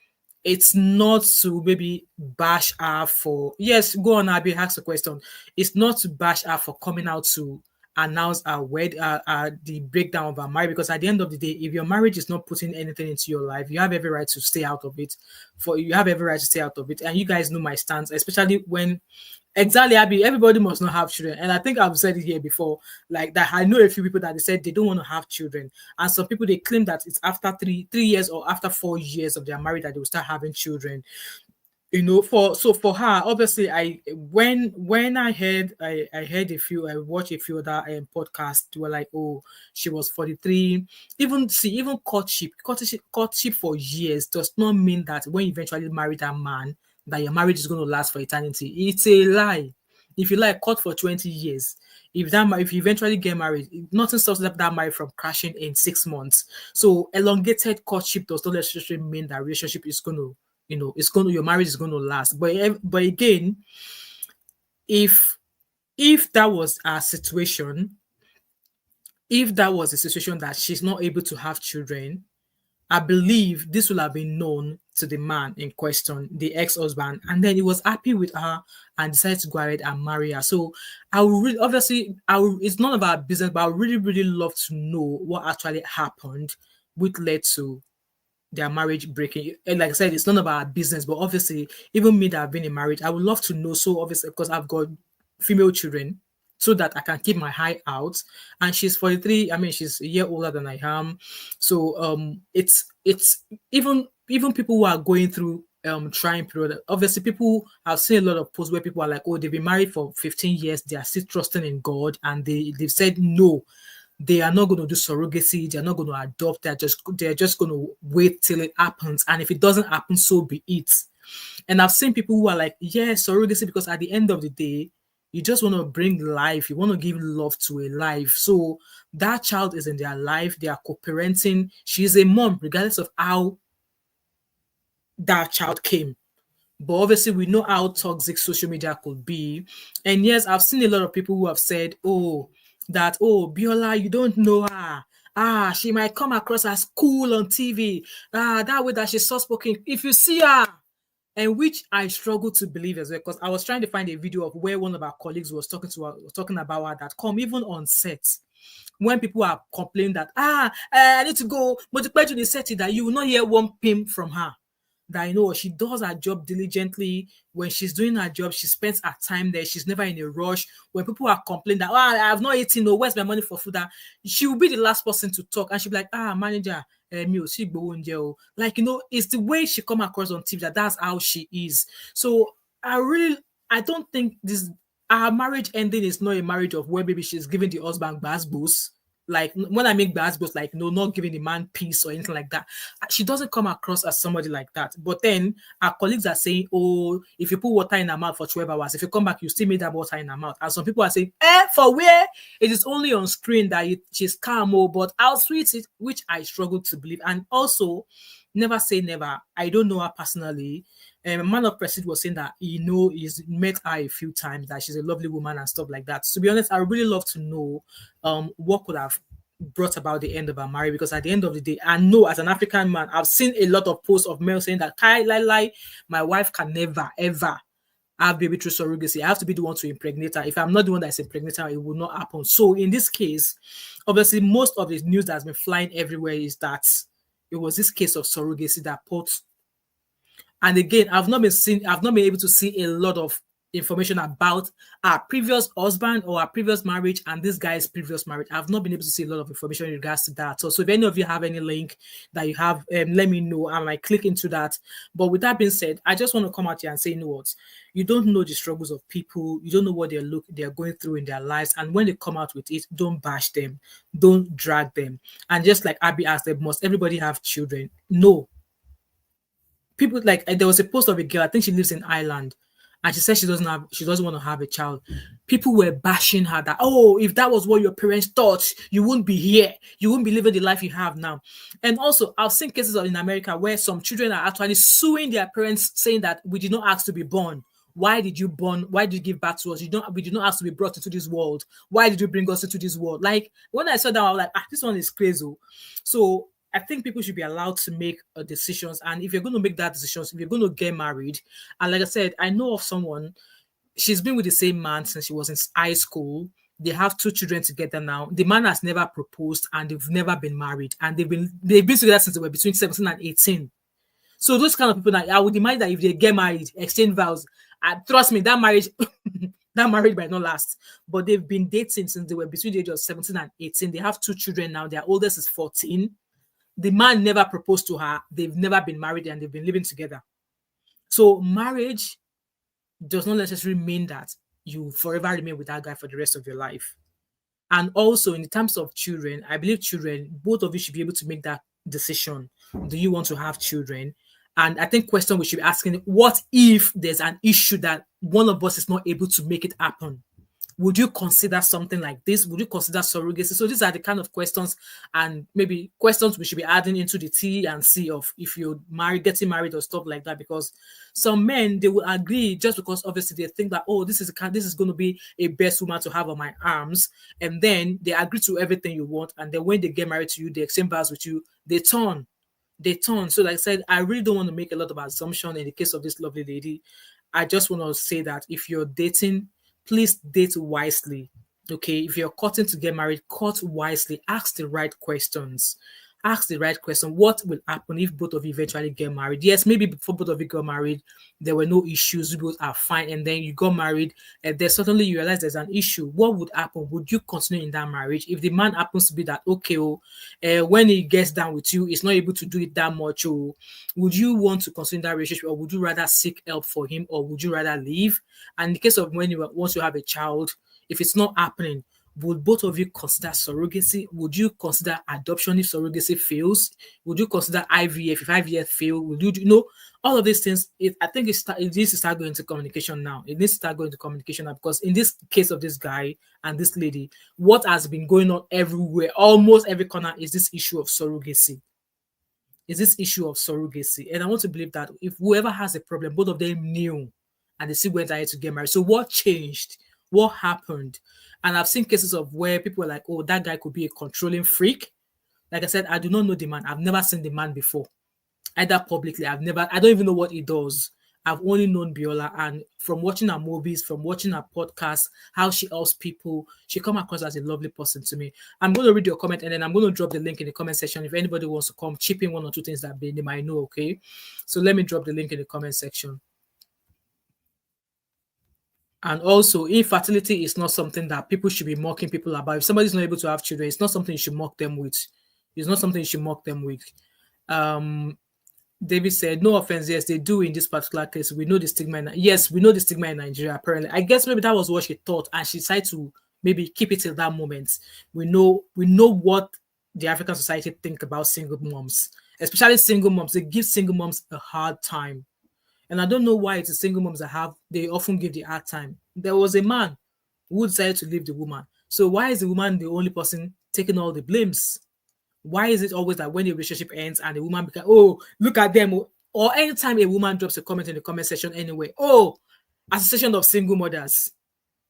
it's not to maybe bash her for, yes, go on, Abby, ask a question. It's not to bash her for coming out to announce the breakdown of our marriage, because at the end of the day, if your marriage is not putting anything into your life, you have every right to stay out of it. And you guys know my stance, especially when exactly, Abby, everybody must not have children. And I think I've said it here before, like that I know a few people that they said they don't want to have children. And some people, they claim that it's after three years or after 4 years of their marriage that they will start having children. You know, for her, obviously, when I heard I watched a few other podcasts. They were like, oh, she was 43. Even courtship for years does not mean that when you eventually marry that man, that your marriage is going to last for eternity. It's a lie. If you like court for 20 years, if you eventually get married, nothing stops that marriage from crashing in 6 months. So elongated courtship does not necessarily mean that relationship is going to, you know, your marriage is going to last. But again, if that was a situation, that she's not able to have children, I believe this will have been known to the man in question, the ex-husband, and then he was happy with her and decided to go ahead and marry her. So I will really, obviously, it's none of our business, but I would really, really love to know what actually happened, which led to their marriage breaking. And like I said, it's none of our business, but obviously, even me that have been in marriage, I would love to know. So obviously, because I've got female children, so that I can keep my eye out. And she's 43. I mean, she's a year older than I am. So it's even people who are going through trying period. Obviously, people, I've seen a lot of posts where people are like, oh, they've been married for 15 years, they are still trusting in God, and they've said no. They are not going to do surrogacy. They're not going to adopt. They're just going to wait till it happens. And if it doesn't happen, so be it. And I've seen people who are like, yeah, surrogacy, because at the end of the day, you just want to bring life. You want to give love to a life. So that child is in their life. They are co-parenting. She's a mom, regardless of how that child came. But obviously, we know how toxic social media could be. And yes, I've seen a lot of people who have said, oh, Biola, you don't know her. She might come across as cool on TV. That way that she's soft-spoken. If you see her, and which I struggle to believe as well, because I was trying to find a video of where one of our colleagues was talking about her, that come even on set. When people are complaining that, I need to go multiply to the setting, that you will not hear one pim from her. That, you know, she does her job diligently. When she's doing her job, she spends her time there. She's never in a rush. When people are complaining that, I have not eaten, where's my money for food? She will be the last person to talk, and she'll be like, manager, like, you know, it's the way she come across on TV, that's how she is. So I don't think our marriage ending is not a marriage of where maybe she's giving the husband boost. Like when I make bad goes like no, not giving the man peace or anything like that. She doesn't come across as somebody like that. But then our colleagues are saying, oh, if you put water in her mouth for 12 hours, if you come back, you still made that water in her mouth. And some people are saying, for where? It is only on screen that she's calm, but I'll tweet it, which I struggle to believe. And also, never say never. I don't know her personally. A man of Prestige was saying that he's met her a few times, that she's a lovely woman and stuff like that. To be honest, I would really love to know what could have brought about the end of her marriage, because at the end of the day, I know as an African man, I've seen a lot of posts of men saying that Kai lie, my wife can never ever have baby through surrogacy. I have to be the one to impregnate her. If I'm not the one that's impregnating her, it will not happen. So in this case, obviously, most of the news that's been flying everywhere is that it was this case of surrogacy that put. And again, I've not been able to see a lot of information about our previous husband or our previous marriage and this guy's previous marriage. I've not been able to see a lot of information in regards to that. So if any of you have any link that you have, let me know. I might click into that. But with that being said, I just want to come out here and say, you know what? You don't know the struggles of people. You don't know what they're going through in their lives. And when they come out with it, don't bash them. Don't drag them. And just like Abby asked, must everybody have children? No. People like there was a post of a girl, I think she lives in Ireland, and she said she doesn't want to have a child. People were bashing her that, oh, if that was what your parents thought, you wouldn't be here, you wouldn't be living the life you have now. And also I've seen cases in America where some children are actually suing their parents, saying that we did not ask to be born. Why did you give birth to us? We did not ask to be brought into this world. Why did you bring us into this world? Like when I saw that, I was like, this one is crazy. So I think people should be allowed to make decisions. And if you're going to make that decisions, if you're going to get married, and like I said, I know of someone, she's been with the same man since she was in high school. They have 2 children together now. The man has never proposed and they've never been married. And they've been together since they were between 17 and 18. So those kind of people, I would imagine that if they get married, exchange vows, trust me, that marriage might not last. But they've been dating since they were between the age of 17 and 18. They have 2 children now. Their oldest is 14. The man never proposed to her. They've never been married and they've been living together. So marriage does not necessarily mean that you forever remain with that guy for the rest of your life. And also in terms of children, I believe both of you should be able to make that decision. Do you want to have children? And I think question we should be asking, what if there's an issue that one of us is not able to make it happen? Would you consider something like this? Would you consider surrogacy? So these are the kind of questions, and maybe questions we should be adding into the T and C of if you're getting married or stuff like that. Because some men, they will agree just because obviously they think that, oh, this is going to be a best woman to have on my arms, and then they agree to everything you want, and then when they get married to you, they exchange vows with you, they turn. So like I said, I really don't want to make a lot of assumption in the case of this lovely lady. I just want to say that if you're dating, please date wisely. Okay, if you're courting to get married, court wisely. Ask the right questions. Ask the right question. What will happen if both of you eventually get married? Yes, maybe before both of you got married, there were no issues. You both are fine, and then you got married, and then suddenly you realize there's an issue. What would happen? Would you continue in that marriage? If the man happens to be that, okay, when he gets down with you, he's not able to do it that much, would you want to continue that relationship, or would you rather seek help for him, or would you rather leave? And in the case of once you have a child, if it's not happening, would both of you consider surrogacy? Would you consider adoption if surrogacy fails? Would you consider IVF if IVF fails? Would you, all of these things? I think it needs to start going to communication now. It needs to start going to communication now, because in this case of this guy and this lady, what has been going on everywhere, almost every corner, is this issue of surrogacy. And I want to believe that if whoever has a problem, both of them knew, and they still went ahead to get married. So what changed? What happened? And I've seen cases of where people are like, oh, that guy could be a controlling freak. Like I said, I do not know the man. I've never seen the man before, either publicly. I don't even know what he does. I've only known Biola, and from watching her movies, from watching her podcast, how she helps people, she come across as a lovely person to me. I'm going to read your comment, and then I'm going to drop the link in the comment section if anybody wants to come chip in 1 or 2 things that they might know, okay? So let me drop the link in the comment section. And also, infertility is not something that people should be mocking people about. If somebody's not able to have children, it's not something you should mock them with. David said, no offense, yes, they do in this particular case. We know the stigma. Yes, we know the stigma in Nigeria, apparently. I guess maybe that was what she thought, and she decided to maybe keep it till that moment. We know what the African society think about single moms, especially single moms. They give single moms a hard time. And I don't know why it's the single moms that they often give the hard time. There was a man who decided to leave the woman. So why is the woman the only person taking all the blames? Why is it always that when the relationship ends and the woman becomes, oh, look at them? Or anytime a woman drops a comment in the comment section anyway, oh, association of single mothers.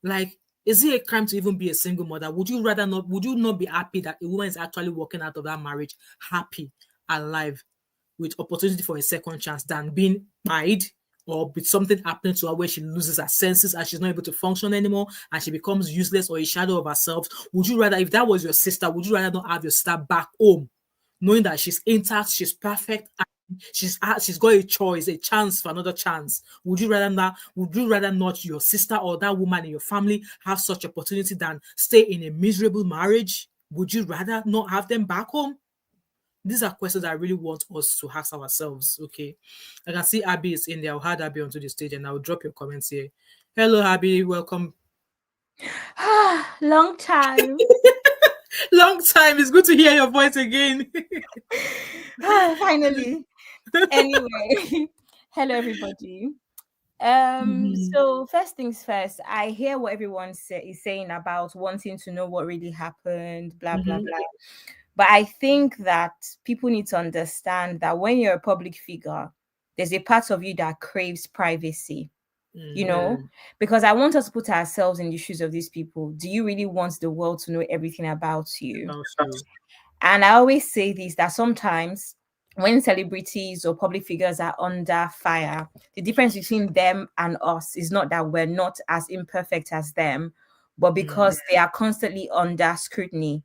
Like, is it a crime to even be a single mother? Would you not be happy that a woman is actually walking out of that marriage happy, alive, with opportunity for a second chance than being pied or with something happening to her where she loses her senses and she's not able to function anymore and she becomes useless or a shadow of herself? Would you rather, if that was your sister, would you rather not have your sister back home, knowing that she's intact, she's perfect, and she's got a choice, a chance for another chance? Would you rather not your sister or that woman in your family have such opportunity than stay in a miserable marriage? Would you rather not have them back home? These are questions I really want us to ask ourselves. Okay. I can see Abby is in there. I'll add Abby onto the stage and I'll drop your comments here. Hello, Abby. Welcome. Long time. Long time. It's good to hear your voice again. Finally. Anyway, hello everybody. So first things first, I hear what everyone is saying about wanting to know what really happened, blah blah blah. But I think that people need to understand that when you're a public figure, there's a part of you that craves privacy. You know, because I want us to put ourselves in the shoes of these people. Do you really want the world to know everything about you? And I always say this, that sometimes when celebrities or public figures are under fire, the difference between them and us is not that we're not as imperfect as them, but because they are constantly under scrutiny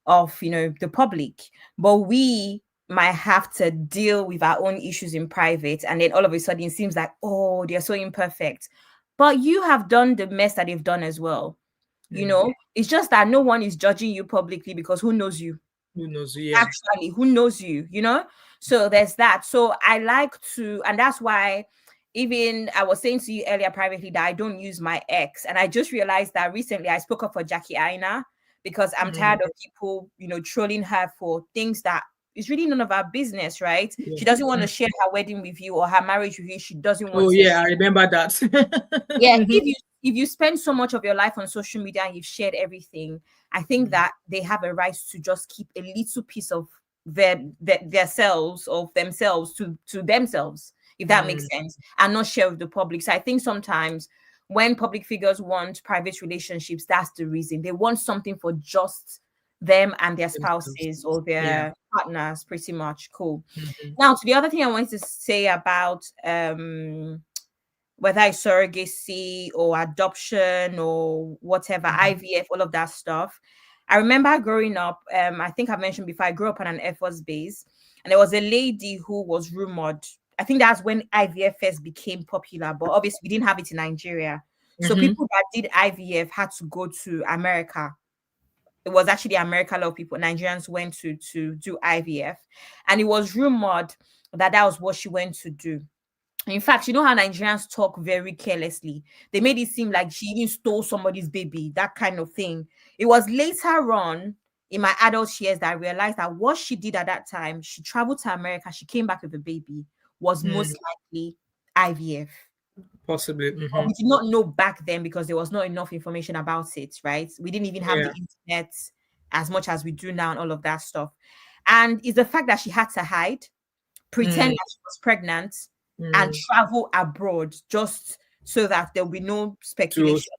of, the public. But we might have to deal with our own issues in private, and then all of a sudden it seems like, oh, they're so imperfect. But you have done the mess that they've done as well. It's just that no one is judging you publicly because who knows you? Who knows you? Yeah. Actually, who knows you? So there's that. So I like to, and that's why even I was saying to you earlier privately that I don't use my ex, and I just realized that recently I spoke up for Jackie Aina because I'm tired of people, trolling her for things that is really none of our business, right? Yeah. She doesn't want to share her wedding with you or her marriage with you. She doesn't want to. Oh, yeah, I remember that. Yeah, if you spend so much of your life on social media and you've shared everything, I think that they have a right to just keep a little piece of themselves to themselves, if that makes sense, and not share with the public. So I think sometimes when public figures want private relationships, that's the reason. They want something for just them and their spouses or their partners, pretty much. Cool. Now, to the other thing I wanted to say about whether it's surrogacy or adoption or whatever, IVF, all of that stuff. I remember growing up, I think I've mentioned before, I grew up on an Air Force base, and there was a lady who was rumored. I think that's when IVF first became popular, but obviously we didn't have it in Nigeria. So people that did IVF had to go to America. It was actually America, a lot of people, Nigerians went to do IVF. And it was rumored that was what she went to do. In fact, you know how Nigerians talk very carelessly. They made it seem like she even stole somebody's baby, that kind of thing. It was later on in my adult years that I realized that what she did at that time, she traveled to America, she came back with a baby, was most likely IVF. Possibly. We did not know back then because there was not enough information about it, right? We didn't even have the internet as much as we do now and all of that stuff. And it's the fact that she had to hide, pretend that she was pregnant, and travel abroad just so that there'll be no speculation.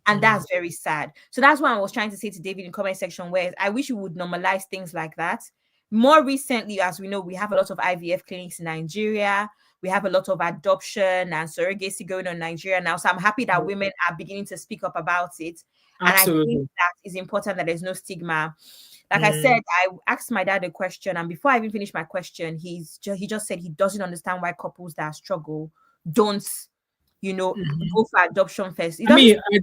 And that's very sad. So that's what I was trying to say to David in the comment section, where I wish we would normalize things like that. More recently, as we know, we have a lot of IVF clinics in Nigeria. We have a lot of adoption and surrogacy going on in Nigeria now. So I'm happy that women are beginning to speak up about it. Absolutely. And I think that is important, that there's no stigma. Like I said, I asked my dad a question, and before I even finished my question, he just said he doesn't understand why couples that struggle don't, go for adoption first.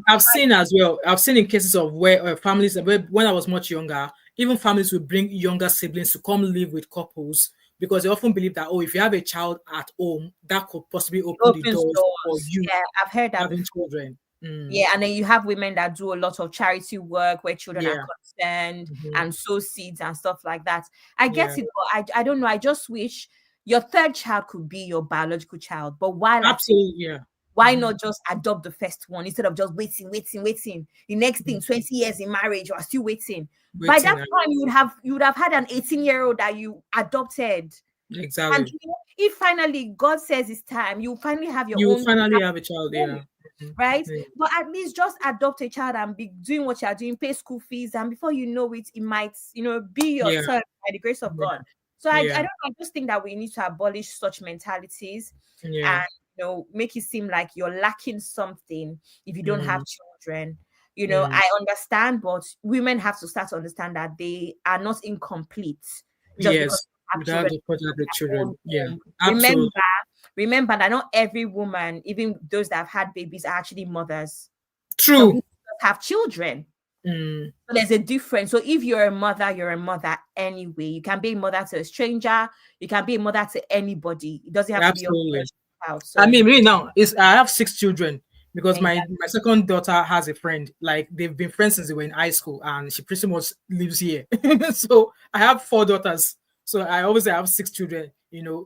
I've seen as well. I've seen in cases of where families, when I was much younger, even families would bring younger siblings to come live with couples because they often believe that, if you have a child at home, that could possibly open the doors for you. Yeah, I've heard that having before. children. Mm. Yeah, and then you have women that do a lot of charity work where children are Yeah. concerned Mhm. and sow seeds and stuff like that. I Yeah. get it, but I don't know. I just wish your third child could be your biological child. But while at it, Absolutely. Yeah. why Mhm. not just adopt the first one instead of just waiting? The next thing, Mhm. 20 years in marriage, you are still waiting. By that Waiting. time, you would have had an 18-year-old that you adopted. And Exactly. if finally God says it's time, you finally have your You will own finally have a child. home, Yeah. Mhm. right? Yeah. But at least just adopt a child and be doing what you are doing, pay school fees, and before you know it, it might, be your Yeah. turn by the grace of Yeah. God. So I Yeah. don't know, I just think that we need to abolish such mentalities Yeah. and make it seem like you're lacking something if you don't have Mm. children. Mm. I understand, but women have to start to understand that they are not incomplete just because Yes. they have Without children the part of the in their own children. Yeah. home. Absolutely. Remember that not every woman, even those that have had babies, are actually mothers. Some True. people just have children. Mm. So there's a difference. So if you're a mother anyway. You can be a mother to a stranger. You can be a mother to anybody. It doesn't have to be your Absolutely. first child. I So mean, really now is I have 6 children because my exactly. my second daughter has a friend. Like they've been friends since they were in high school, and she pretty much lives here. So I have 4 daughters. So I always say I have 6 children.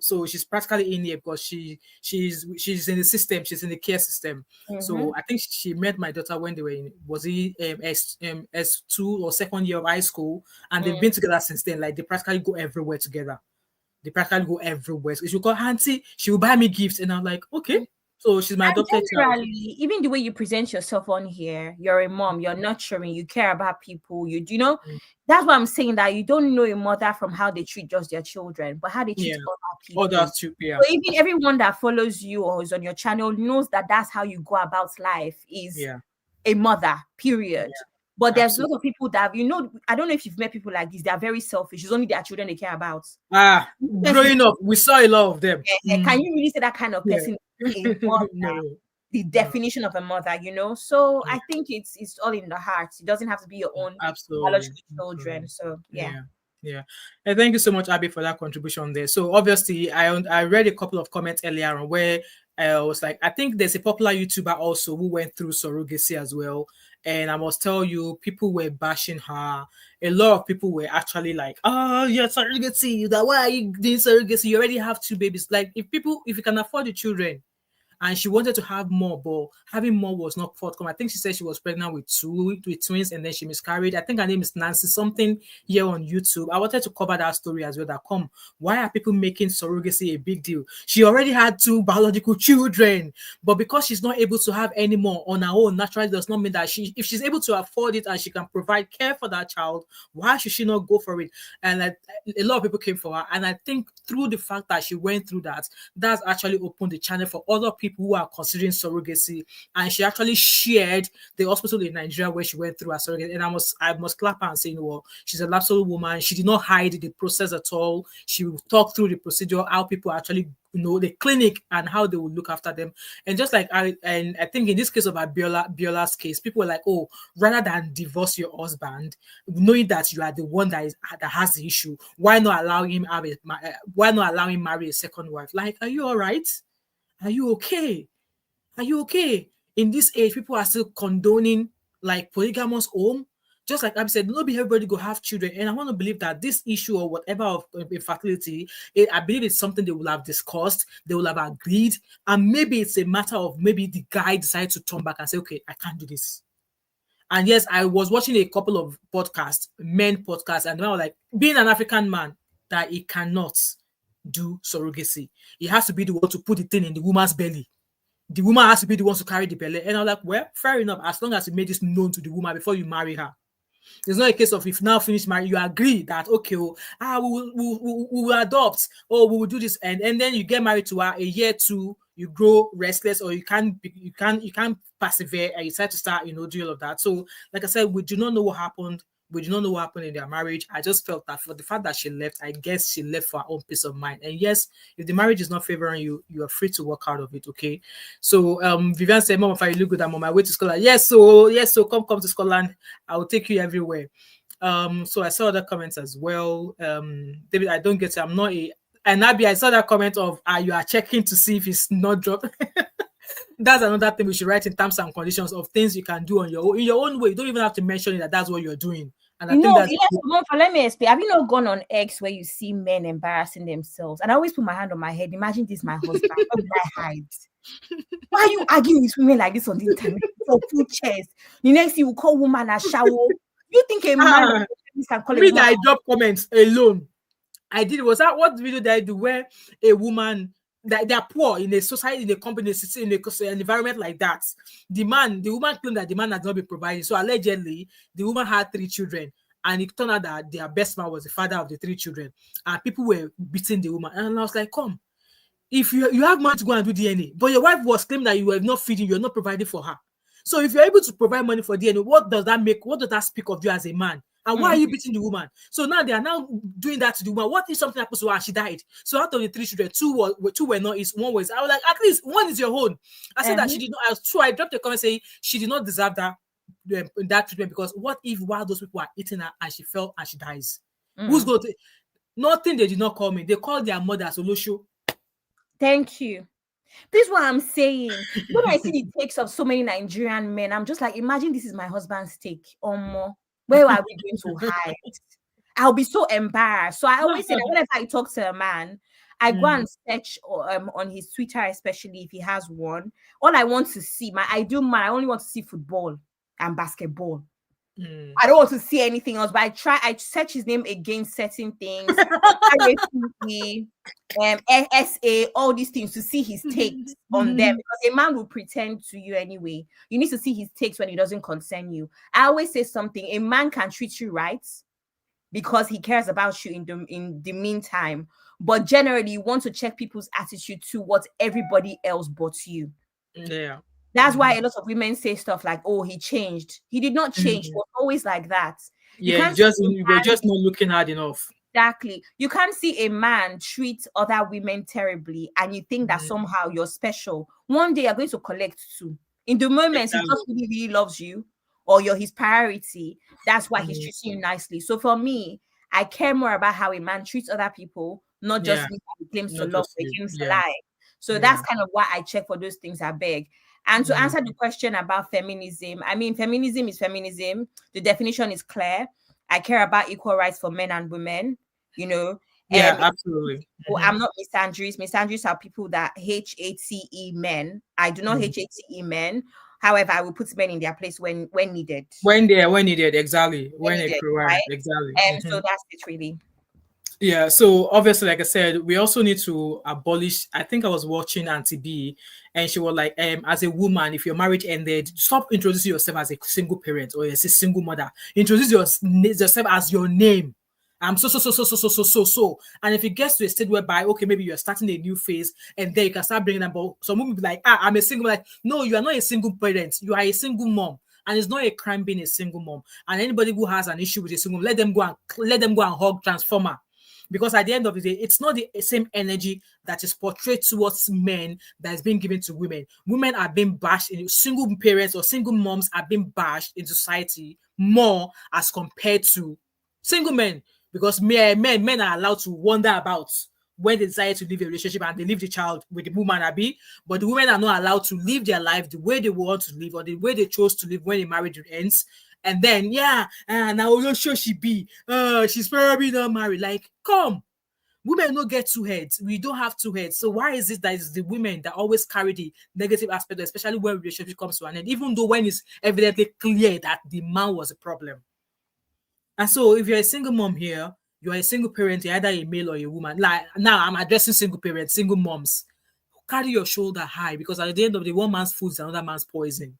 So she's practically in here because she's in the system. She's in the care system. Mm-hmm. So I think she met my daughter when they were in was he S2 or second year of high school, and they've been together since then. Like they practically go everywhere together. They practically go everywhere. So she will call auntie, she will buy me gifts, and I'm like, okay. So she's my And adopted child. generally, even the way you present yourself on here, you're a mom, you're nurturing, you care about people, Mm. that's why I'm saying that you don't know a mother from how they treat just their children, but how they treat Yeah. other Oh, people. that's true. Yeah. So even everyone that follows you or is on your channel knows that that's how you go about life is Yeah. a mother, period. Yeah. But there's a Absolutely. lot of people that, I don't know if you've met people like this, they're very selfish. It's only their children they care about. Growing up, we saw a lot of them. Can Mm. you really say that kind of Yeah. person is a mother? No. The No. definition of a mother, so Yeah. I think it's all in the heart. It doesn't have to be your own Absolutely. biological children. Absolutely. So yeah. Yeah. Yeah. And thank you so much, Abby, for that contribution there. So obviously, I read a couple of comments earlier on where I was like, I think there's a popular YouTuber also who went through surrogacy as well. And I must tell you, people were bashing her. A lot of people were actually like, oh, yeah, surrogacy. That why are you doing surrogacy? You already have 2 babies. Like, if you can afford the children, and she wanted to have more, but having more was not forthcoming. I think she said she was pregnant with twins, and then she miscarried. I think her name is Nancy something here on YouTube. I wanted to cover that story as well. That why are people making surrogacy a big deal? She already had 2 biological children, but because she's not able to have any more on her own, naturally does not mean that if she's able to afford it and she can provide care for that child, why should she not go for it? And a lot of people came for her, and I think through the fact that she went through that, that's actually opened the channel for other people who are considering surrogacy. And she actually shared the hospital in Nigeria where she went through a surrogate. And I must clap her and say, well, she's an absolute woman. She did not hide the process at all. She will talk through the procedure, how people actually the clinic and how they will look after them. And just like I think in this case of Biola's case, people were like, oh, rather than divorce your husband, knowing that you are the one that has the issue, why not allow him why not allow him marry a second wife? Like, are you all right? Are you okay? Are you okay? In this age, people are still condoning like polygamous home. Just like I said, not be everybody go have children. And I want to believe that this issue or whatever of infertility, I believe it's something they will have discussed, they will have agreed, and maybe it's a matter of maybe the guy decides to turn back and say, okay, I can't do this. And yes, I was watching a couple of podcasts, men podcasts, and they were like, being an African man, that he cannot do surrogacy. He has to be the one to put the thing in the woman's belly. The woman has to be the one to carry the belly. And I'm like, well, fair enough, as long as you made this known to the woman before you marry her. It's not a case of if now finish marriage, you agree that okay, we will adopt or we will do this, and then you get married to her a year two, you grow restless or you can't persevere and you decide to start doing all of that. So like I said, we do not know what happened. We do not know what happened in their marriage. I just felt that for the fact that she left, I guess she left for her own peace of mind. And yes, if the marriage is not favoring you, you are free to walk out of it. Okay. So Vivian said, Mom, if I look good, I'm on my way to Scotland. Yes, so come to Scotland. I will take you everywhere. So I saw other comments as well. David, I don't get it. I'm not a and Abby, I saw that comment of you are checking to see if it's not dropped. That's another thing we should write in terms and conditions of things you can do on your own, in your own way. You don't even have to mention it that that's what you're doing. And I You think know, that's yes, let me explain. Have you not gone on X where you see men embarrassing themselves? And I always put my hand on my head. Imagine this, my husband. How will I hide? Why are you arguing with women like this on the internet for full chairs? The next thing you call woman a shower. You think a man can call a me woman? that I drop comments alone. I did was that what video did I do where a woman that they are poor in a society, in a company, in an environment like that. The woman claimed that the man had not been providing. So allegedly, the woman had 3 children, and it turned out that their best man was the father of the 3 children, and people were beating the woman. And I was like, come, if you have money to go and do DNA, but your wife was claiming that you were not feeding, you're not providing for her. So if you're able to provide money for DNA, what does that speak of you as a man? And why are you beating the woman? So now they are now doing that to the woman. What if something happens to her and she died? So out of the 3 children, 2 were not his, 1 was. I was like, at least 1 is your own. I said that she did not. I dropped a comment saying she did not deserve that treatment, because what if while those people are eating her and she fell and she dies? Who's going to? Nothing. They did not call me. They called their mother Solosho. Thank you. This is what I'm saying. When I see the takes of so many Nigerian men, I'm just like, imagine this is my husband's take. Where are we going to hide? I'll be so embarrassed. So I always say that whenever I talk to a man, I go and search on his Twitter, especially if he has one. All I want to see, my ideal man, I only want to see football and basketball. I don't want to see anything else, but I search his name against certain things, SA, all these things, to see his takes on them, because a man will pretend to you anyway. You need to see his takes when it doesn't concern you. I always say something: a man can treat you right because he cares about you in the meantime, but generally you want to check people's attitude towards everybody else but you. Yeah. That's why a lot of women say stuff like, oh, he changed. He did not change. He was always like that. You were just not looking hard enough. Exactly. You can't see a man treat other women terribly and you think that somehow you're special. One day you're going to collect too. In the moment, he just really, really loves you, or you're his priority. That's why he's treating you nicely. So for me, I care more about how a man treats other people, not just me he claims to love, he claims to lie. So that's kind of why I check for those things, I beg. And to answer the question about feminism, I mean, feminism is feminism. The definition is clear. I care about equal rights for men and women, you know. Yeah, absolutely. I'm not misandrist. Misandrists are people that hate men. I do not hate men. However, I will put men in their place when needed. When needed, exactly. When needed, it required, right? exactly. So that's it, really. Yeah, so obviously, like I said, we also need to abolish. I think I was watching Auntie B, and she was like, as a woman, if your marriage ended, stop introducing yourself as a single parent or as a single mother. Introduce yourself as your name. I'm so. And if it gets to a state whereby, okay, maybe you're starting a new phase, and then you can start bringing about some women be like, I'm a single. Like, no, you are not a single parent. You are a single mom. And it's not a crime being a single mom. And anybody who has an issue with a single mom, let them go and hug Transformer. Because at the end of the day, it's not the same energy that is portrayed towards men that is being given to women. Women are being bashed, single parents or single moms are being bashed in society more as compared to single men. Because men are allowed to wander about when they decide to leave a relationship and they leave the child with the woman, but the women are not allowed to live their life the way they want to live or the way they chose to live when the marriage ends. And then, now I'm sure she be. She's probably not married. Like, come. Women don't get 2 heads. We don't have 2 heads. So why is it that it's the women that always carry the negative aspect, especially when relationship comes to an end, even though when it's evidently clear that the man was a problem? And so if you're a single mom here, you're a single parent, you're either a male or a woman. Like now I'm addressing single parents, single moms. Carry your shoulder high, because at the end of the day, one man's food is another man's poison.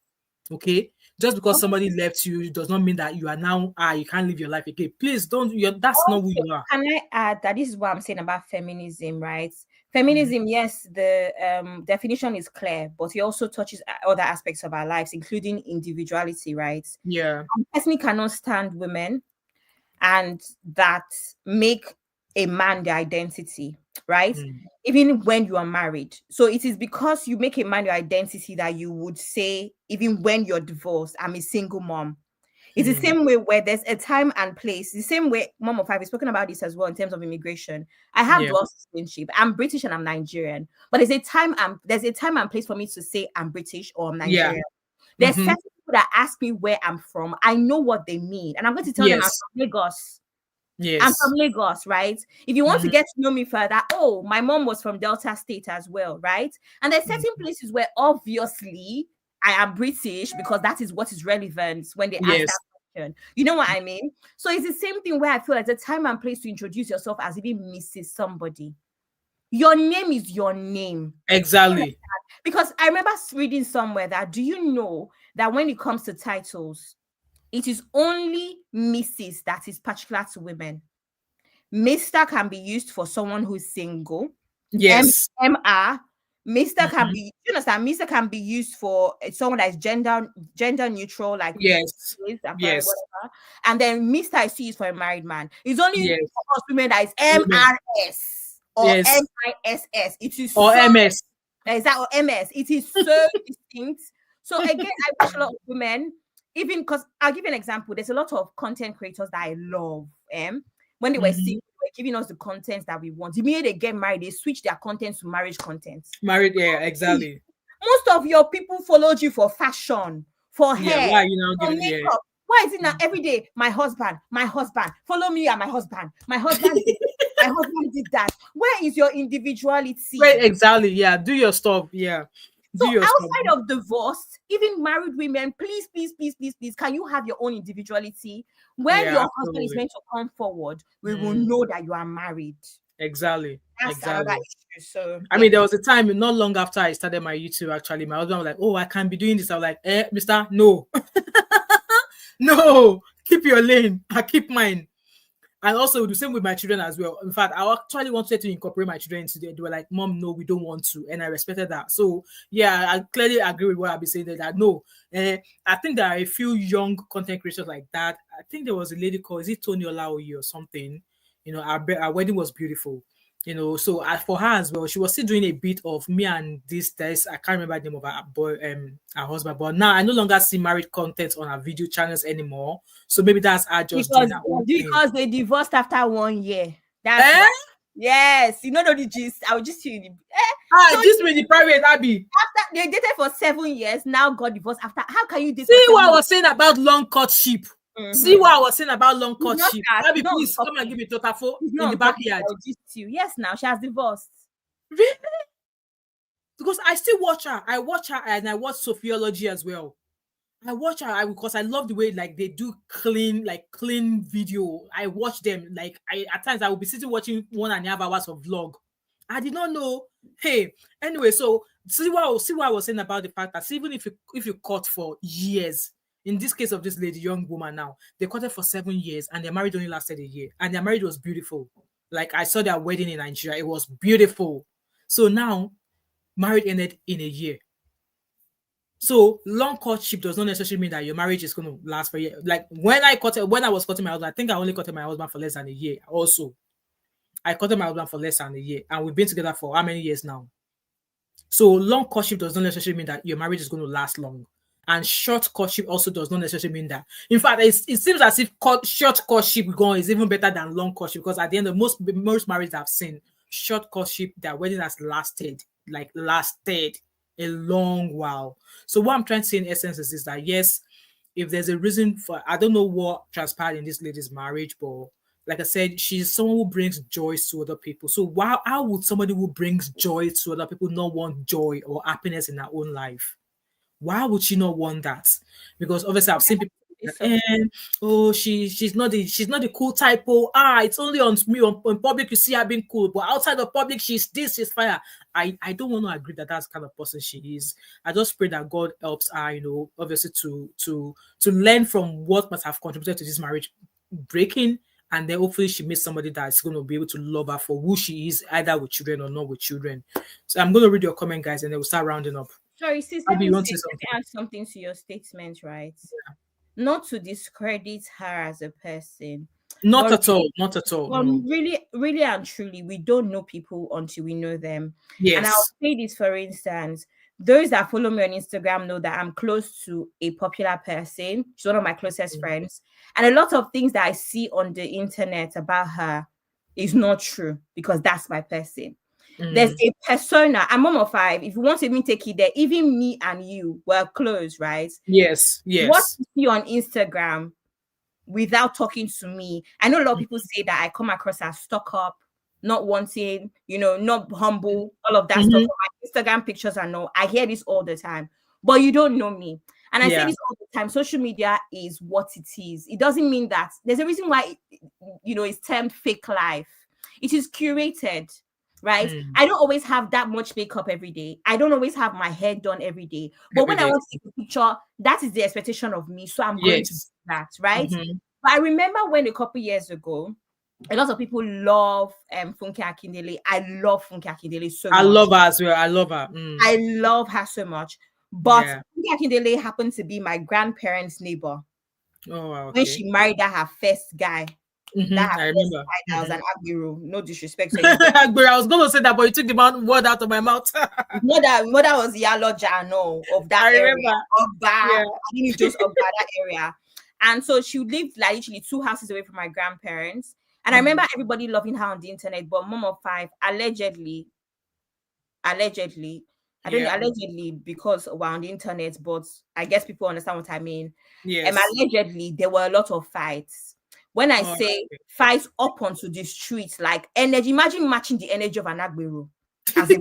Okay, just because somebody left you does not mean that you are now you can't live your life again. Please don't. That's not who you are. Can I add that this is what I'm saying about feminism, right? Feminism, yes, the definition is clear, but it also touches other aspects of our lives, including individuality, right? Yeah. I personally cannot stand women and that make a man their identity, right? Even when you are married. So it is because you make a man your identity that you would say, even when you're divorced, I'm a single mom. It's the same way where there's a time and place. The same way Mom of Five has spoken about this as well in terms of immigration. I have dual citizenship. I'm British and I'm Nigerian, but there's a time and place for me to say I'm British or I'm Nigerian. There's certain people that ask me where I'm from. I know what they mean, and I'm going to tell them I'm from Lagos. I'm from Lagos, right? If you want to get to know me further, oh, my mom was from Delta State as well, right? And there's certain places where obviously I am British because that is what is relevant when they ask that question. You know what I mean? So it's the same thing where I feel like the time and place to introduce yourself as even Mrs. Somebody. Your name is your name. Exactly. Because I remember reading somewhere that, do you know that when it comes to titles, it is only Mrs. that is particular to women. Mr. can be used for someone who's single. Yes. MR. Mr. can be, you understand? Mr. can be used for someone that is gender neutral, like whatever. And then Mr. is used for a married man. It's only for us women that is MRS or MISS. It is or MS. Is that or MS? It is so distinct. So again, I wish a lot of women, even because I'll give you an example. There's a lot of content creators that I love. When they were single, they were giving us the content that we want. The minute they get married, they switch their content to marriage content. Married, exactly. Most of your people followed you for fashion, for hair, why you know, for makeup. Why is it now every day? My husband, follow me and my husband did that. Where is your individuality? Right, exactly. Yeah, do your stuff. Yeah. So outside of divorce, even married women, please, can you have your own individuality? When your husband is meant to come forward, we will know that you are married. Exactly. That's another issue. So I mean, there was a time not long after I started my YouTube, actually, my husband was like, oh, I can't be doing this. I was like, mister, no. No, keep your lane. I keep mine. And also the same with my children as well. In fact, I actually wanted to incorporate my children into it. They were like, Mom, no, we don't want to. And I respected that. So yeah, I clearly agree with what I've been saying that no. I think there are a few young content creators like that. I think there was a lady called, is it Tony Olaoye or something? You know, our wedding was beautiful. You know, so for her as well, she was still doing a bit of me and this. I can't remember the name of her boy, her husband. But now I no longer see married content on her video channels anymore. So maybe that's her just because they divorced after 1 year. That's why. Yes, you know the gist. I will just see you. Just with the private Abby. After they dated for 7 years, now got divorced after. How can you date? See what I was saying about long courtship. See what I was saying about long courtship. Abby, please come and give me Totafo in the backyard. Yes, now she has divorced. Really? Because I still watch her. I watch her and I watch Sophiology as well. I watch her because I love the way like they do clean video. I watch them like at times I will be sitting watching 1.5 hours of vlog. I did not know. Hey, anyway, so see what I was saying about the fact that even if you cut for years, in this case of this lady, young woman now, they cut it for 7 years and their marriage only lasted a year. And their marriage was beautiful. Like I saw their wedding in Nigeria. It was beautiful. So now marriage ended in a year. So long courtship does not necessarily mean that your marriage is going to last for a year. Like when I was cutting my husband, I think I only cutted my husband for less than a year. Also, I cutted my husband for less than a year, and we've been together for how many years now? So long courtship does not necessarily mean that your marriage is going to last long, and short courtship also does not necessarily mean that. In fact, it seems as if short courtship is even better than long courtship, because at the end of most marriages I've seen, short courtship, their wedding has lasted a long while. So what I'm trying to say in essence is that yes, if there's a reason for, I don't know what transpired in this lady's marriage, but like I said, she's someone who brings joy to other people. So how would somebody who brings joy to other people not want joy or happiness in their own life? Why would she not want that? Because obviously I've seen people she's not the cool type. It's only on me on public you see her being cool, but outside of public she's fire. I don't want to agree that that's the kind of person she is. I just pray that God helps her, obviously to learn from what must have contributed to this marriage breaking, and then hopefully she meets somebody that's going to be able to love her for who she is, either with children or not with children. So I'm going to read your comment, guys, and then we'll start rounding up. Sorry, sis, let me add something to your statement, right? Yeah. Not to discredit her as a person. Not at all. Well, no. Really and truly, we don't know people until we know them. Yes. And I'll say this, for instance, those that follow me on Instagram know that I'm close to a popular person. She's one of my closest friends. And a lot of things that I see on the internet about her is not true because that's my person. There's a persona. I'm mom of five. If you want to even take it there, even me and you were close, right? Yes, What yes. you see on Instagram without talking to me. I know a lot of people say that I come across as stuck up, not wanting, not humble, all of that stuff. My Instagram pictures are no. I hear this all the time, but you don't know me. And I say Yeah. this all the time. Social media is what it is. It doesn't mean that there's a reason why, it's termed fake life. It is curated, right? I don't always have that much makeup every day. I don't always have my hair done every day. But Every when I day. want to take a picture, that is the expectation of me. So I'm going to do Yes. that, right? But I remember when a couple years ago, a lot of people love Funke Akindele. I love Funke Akindele so I much. love her as well. I love her. I love her so much. But Yeah. Funke Akindele happened to be my grandparents' neighbor Oh, wow, when okay. she married her first guy. That her I first remember. guy that was an Agbero. No disrespect to anybody. But I was going to say that, but you took the word out of my mouth. Mother was Yaloja, no, of that I area. remember. Ogba, Yeah. I didn't just Ogba, that area. And so she lived like literally 2 houses away from my grandparents. And I remember everybody loving her on the internet, but mom of five, allegedly, I don't know, Yeah. allegedly because we're on the internet, but I guess people understand what I mean. Yes. Allegedly, there were a lot of fights. When I Oh, say okay. fights up onto the streets, like energy, imagine matching the energy of an Agbero as a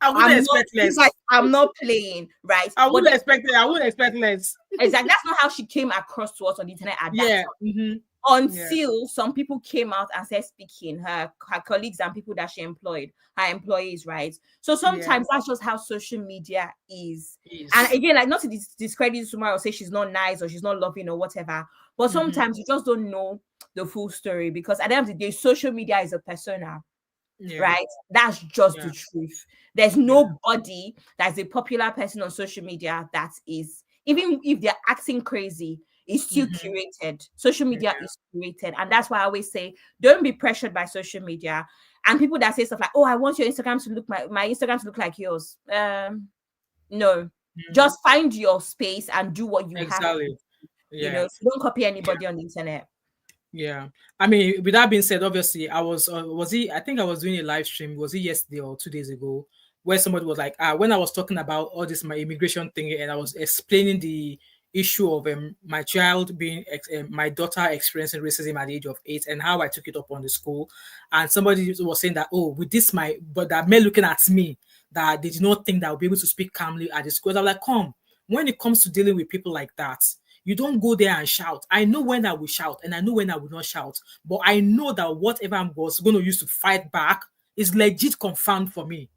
I wouldn't expect you less. guys, I'm not playing, right? I But wouldn't expect it. I wouldn't expect less. exactly, that's not how she came across to us on the internet at that Yeah. time. Yeah. Until some people came out and said speaking, her colleagues and people that she employed, her employees, right? So Yeah. sometimes that's just how social media is. And Yes. again, like not to discredit Sumar or say she's not nice or she's not loving or whatever, but sometimes you just don't know the full story because at the end of the day, social media is a persona, Yeah. right? That's just the Yeah. truth. There's Yeah. nobody that's a popular person on social media that is, even if they're acting crazy, is still curated. Social media Yeah. is curated. And that's why I always say, don't be pressured by social media. And people that say stuff like, oh, I want your Instagram to look my Instagram to look like yours. No. Just find your space and do what you have to, Exactly. Yeah. so don't copy anybody on the internet. Yeah. I mean, with that being said, obviously, I think I was doing a live stream, was it yesterday or 2 days ago, where somebody was like, when I was talking about all this, my immigration thing, and I was explaining the issue of my child being, my daughter experiencing racism at the age of 8 and how I took it up on the school. And somebody was saying that, oh, with this, but that men looking at me, that they did not think that I'll be able to speak calmly at the school. I'm like, come, when it comes to dealing with people like that, you don't go there and shout. I know when I will shout and I know when I will not shout, but I know that whatever I was going to use to fight back is legit confirmed for me.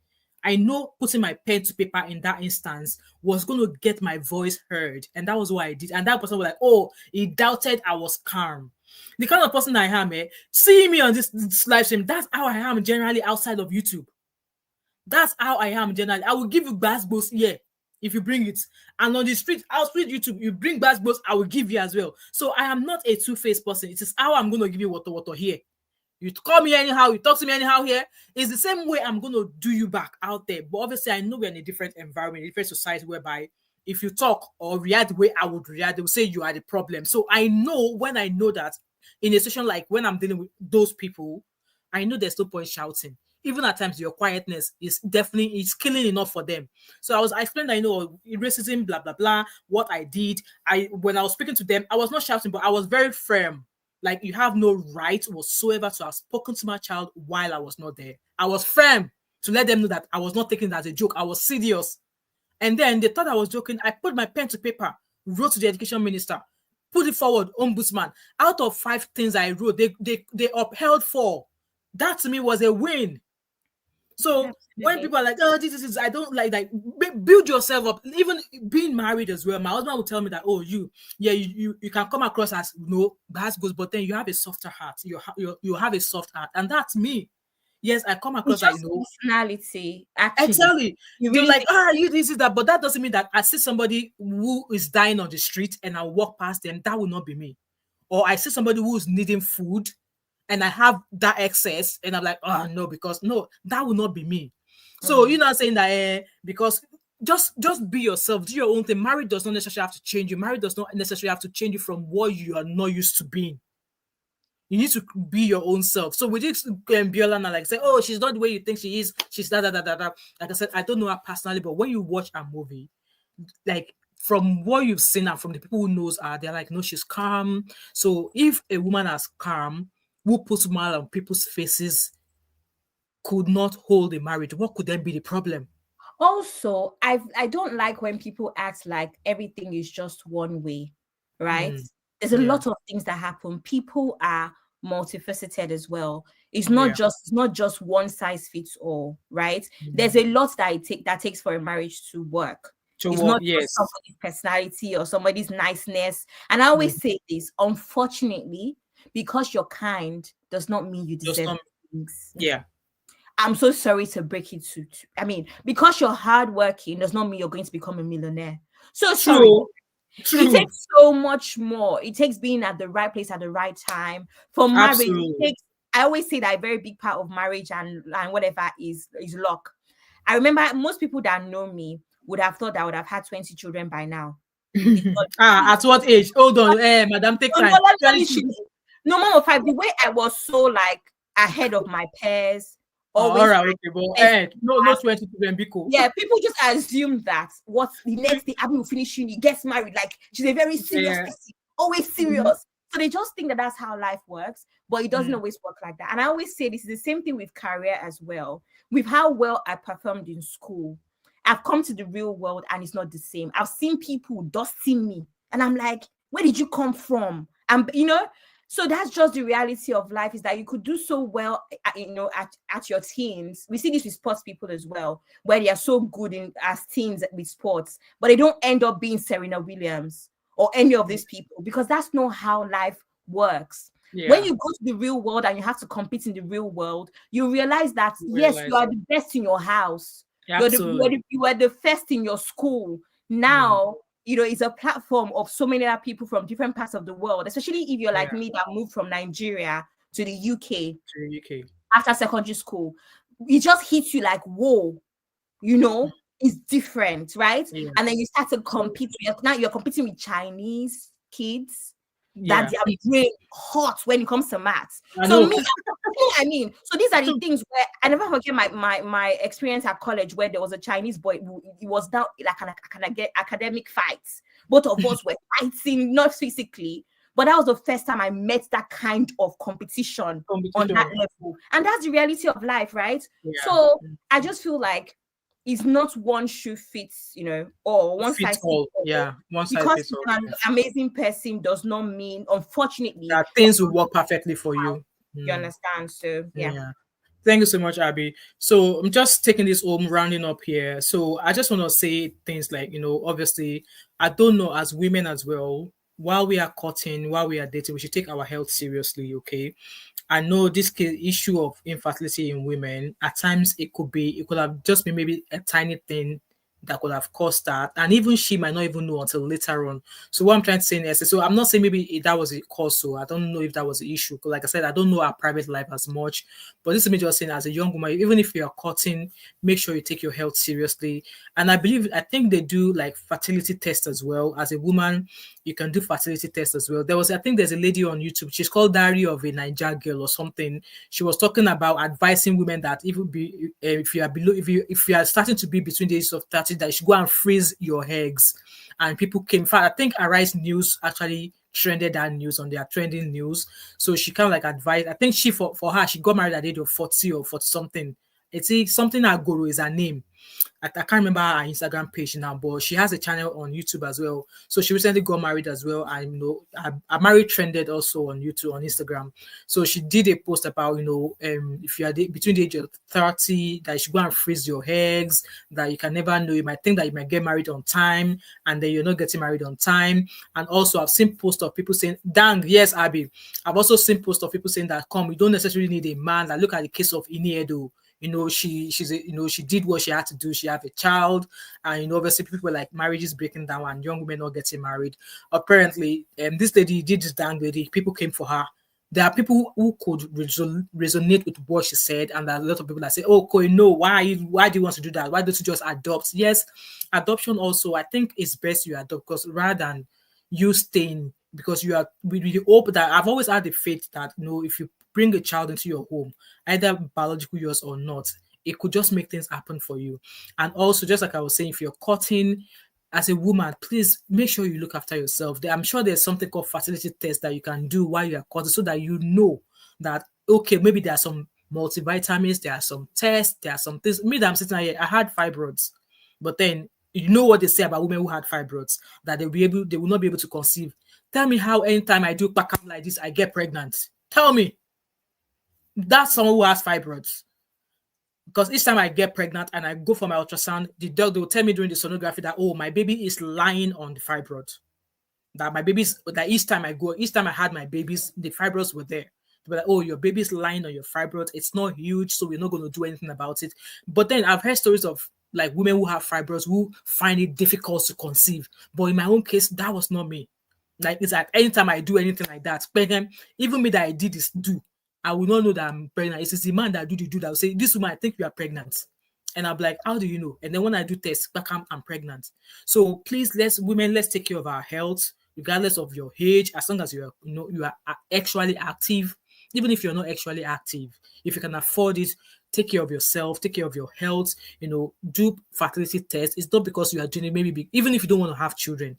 I know putting my pen to paper in that instance was going to get my voice heard. And that was what I did. And that person was like, oh, he doubted I was calm. The kind of person I am, seeing me on this live stream, that's how I am generally outside of YouTube. That's how I am generally. I will give you basketballs here if you bring it. And on the street, outside YouTube, you bring basketballs, I will give you as well. So I am not a two-faced person. It is how I'm going to give you water here. You call me anyhow, you talk to me anyhow here. It's the same way I'm going to do you back out there. But obviously, I know we're in a different environment, a different society whereby if you talk or react the way I would react, they will say you are the problem. So I know when I know that in a situation like when I'm dealing with those people, I know there's no point shouting. Even at times, your quietness is definitely is killing enough for them. So I explained that racism, blah blah blah. What I did, when I was speaking to them, I was not shouting, but I was very firm. Like you have no right whatsoever to have spoken to my child while I was not there. I was firm to let them know that I was not taking it as a joke. I was serious. And then they thought I was joking. I put my pen to paper, wrote to the education minister, put it forward, ombudsman. Out of 5 things I wrote, they upheld 4. That to me was a win. So when Absolutely. people are like, oh, this is, I don't like that. Build yourself up. Even being married as well. My husband will tell me that, oh, you can come across as that goes, but then you have a softer heart. You have a soft heart, and that's me. Yes, I come It's across like just personality, actually. exactly. You They're really like, you this is that, but that doesn't mean that I see somebody who is dying on the street and I walk past them. That will not be me. Or I see somebody who is needing food and I have that excess and I'm like, oh no, because no, that will not be me. So you're not saying that because just be yourself, do your own thing. Marriage does not necessarily have to change you. Marriage does not necessarily have to change you from what you are not used to being. You need to be your own self. So we did Biola now, like say, oh, she's not the way you think she is. She's da. Like I said, I don't know her personally, but when you watch a movie, like from what you've seen and from the people who knows her, they're like, no, she's calm. So if a woman is calm, who puts smile on people's faces, could not hold a marriage, what could then be the problem? Also, I don't like when people act like everything is just one way, right? There's a Yeah. lot of things that happen. People are multifaceted as well. It's Yeah. not just one size fits all, right? There's a lot that that takes for a marriage to work. To It's what? not just Yes. somebody's personality or somebody's niceness. And I always say this, unfortunately, because you're kind does not mean you Just deserve things. yeah. I'm so sorry to break it to I mean, because you're hardworking does not mean you're going to become a millionaire. So sorry. True. It takes so much more. It takes being at the right place at the right time. For marriage, it takes, I always say that a very big part of marriage and whatever is luck. I remember most people that know me would have thought that I would have had 20 children by now. At what age? Hold on, madam, take time. No more 5. The way I was so like ahead of my peers. Always all right, okay, but no 20 children, Biko. Yeah, people just assume that what's the next thing Abby will finish uni, gets married, like she's a very serious person, always serious. So they just think that that's how life works, but it doesn't always work like that. And I always say this is the same thing with career as well. With how well I performed in school, I've come to the real world and it's not the same. I've seen people dusting me, and I'm like, where did you come from? And so that's just the reality of life, is that you could do so well, at your teens. We see this with sports people as well, where they are so good as teens with sports, but they don't end up being Serena Williams or any of these people, because that's not how life works. Yeah. When you go to the real world and you have to compete in the real world, you realize that, yes, you are the best in your house. Yeah, you are the first in your school. Now, it's a platform of so many other people from different parts of the world, especially if you're like me that moved from Nigeria to the UK after secondary school. It just hits you like, whoa, it's different, right? Yeah. And then you start to compete. Now you're competing with Chinese kids that they are brain hot when it comes to maths. So these are the things where I never forget my experience at college, where there was a Chinese boy who, it was now like an academic fight. Both of us were fighting, not physically, but that was the first time I met that kind of competition. On that level. And that's the reality of life, right? Yeah. So I just feel like it's not one shoe fits, or one size fits all. Yeah, one size because fits all. Because an amazing person does not mean, unfortunately, that things will work perfectly for you. You understand? So yeah. Thank you so much, Abby. So I'm just taking this home, rounding up here. So I just want to say things like, obviously, I don't know, as women as well, while we are courting, while we are dating, we should take our health seriously, okay? I know this issue of infertility in women, at times it could have just been maybe a tiny thing that could have caused that, and even she might not even know until later on. So what I'm trying to say is, so I'm not saying maybe that was the cause, so I don't know if that was the issue, because like I said, I don't know her private life as much, but this is me just saying, as a young woman, even if you're courting, make sure you take your health seriously. And I think they do like fertility tests as well. As a woman, you can do fertility tests as well. I think there's a lady on YouTube, she's called Diary of a Niger Girl or something. She was talking about advising women that if you are starting to be between the ages of 30, that you should go and freeze your eggs. And people came. In fact, I think Arise News actually trended that news on their trending news. So she kind of like advised. I think for her, she got married at the age of 40 or 40 something. It's something Agoro is her name. I can't remember her Instagram page now, but she has a channel on YouTube as well. So she recently got married as well. And her marriage trended also on YouTube, on Instagram. So she did a post about, if you are between the age of 30, that you should go and freeze your eggs, that you can never know. You might think that you might get married on time, and then you're not getting married on time. And also I've seen posts of people saying, dang, yes, Abby. I've also seen posts of people saying that, we don't necessarily need a man. Like, look at the case of Ini Edo. She did what she had to do. She had a child, and obviously people were like, marriage is breaking down and young women not getting married. Apparently, this lady did this dang lady. People came for her. There are people who could resonate with what she said, and there are a lot of people that say, "Oh, Koi, no, why do you want to do that? Why don't you just adopt?" Yes, adoption also, I think it's best you adopt, because rather than you staying, because you are we hope that I've always had the faith that, you know, if you bring a child into your home, either biological yours or not, it could just make things happen for you. And also, just like I was saying, if you're cutting as a woman, please make sure you look after yourself. I'm sure there's something called fertility test that you can do while you are cutting, so that you know that, okay, maybe there are some multivitamins, there are some tests, there are some things. Me that I'm sitting here, I had fibroids, but then you know what they say about women who had fibroids, that they will not be able to conceive. Tell me how anytime I do back up like this, I get pregnant. Tell me. That's someone who has fibroids. Because each time I get pregnant and I go for my ultrasound, the doctor will tell me during the sonography that, oh, my baby is lying on the fibroid. That my babies, that each time I had my babies, the fibroids were there. But like, oh, your baby's lying on your fibroid. It's not huge, so we're not going to do anything about it. But then I've heard stories of like women who have fibroids who find it difficult to conceive. But in my own case, that was not me. Like, it's like anytime I do anything like that, pregnant, even me that I did this do, I will not know that I'm pregnant. It's the man that do that will say, "This woman, I think you are pregnant." And I'll be like, "How do you know?" And then when I do tests, back I'm pregnant. So please, let's take care of our health, regardless of your age, as long as you are actually active. Even if you're not actually active, if you can afford it, take care of yourself, take care of your health. Do fertility tests. It's not because you are doing it. Maybe even if you don't want to have children,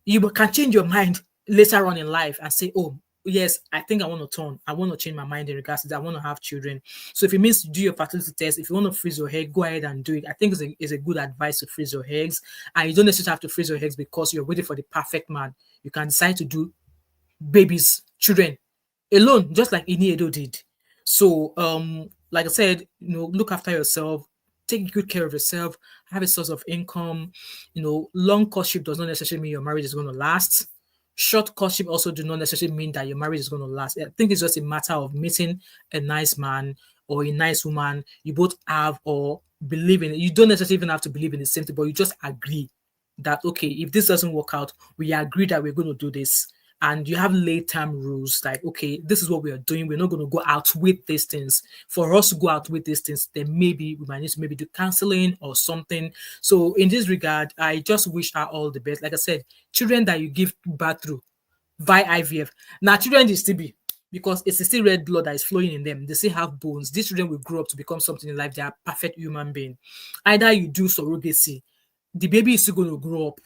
you can change your mind later on in life and say, "Oh, yes, I think I want to I want to change my mind in regards to that. I want to have children." So if it means do your fertility test, if you want to freeze your egg, go ahead and do it. I think it's a good advice to freeze your eggs. And you don't necessarily have to freeze your eggs because you're waiting for the perfect man. You can decide to do babies, children alone, just like Ini Edo did. So, like I said, look after yourself, take good care of yourself, have a source of income. Long courtship does not necessarily mean your marriage is going to last. Short courtship also do not necessarily mean that your marriage is going to last. I think it's just a matter of meeting a nice man or a nice woman you both have or believe in it. You don't necessarily even have to believe in the same thing, but you just agree that, okay, if this doesn't work out, we agree that we're going to do this. And you have late term rules like, okay, this is what we are doing. We're not going to go out with these things. For us to go out with these things, then maybe we might need to maybe do counseling or something. So in this regard, I just wish her all the best. Like I said, children that you give birth through via IVF, now children they still be, because it's still red blood that is flowing in them. They still have bones. These children will grow up to become something in life. They are perfect human being. Either you do surrogacy, the baby is still going to grow up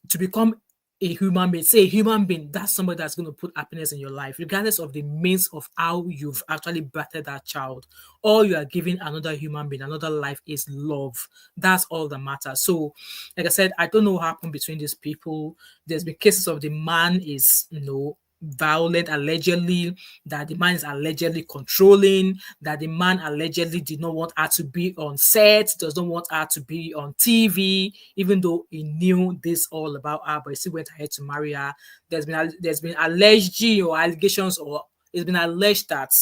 to become a human being. Say a human being, that's somebody that's going to put happiness in your life, regardless of the means of how you've actually birthed that child. All you are giving another human being, another life, is love. That's all that matters. So, like I said, I don't know what happened between these people. There's been cases of the man is, violent, allegedly, that the man is allegedly controlling, that the man allegedly did not want her to be on set, does not want her to be on TV, even though he knew this all about her, but he still went ahead to marry her. There's been alleged or allegations, or it's been alleged that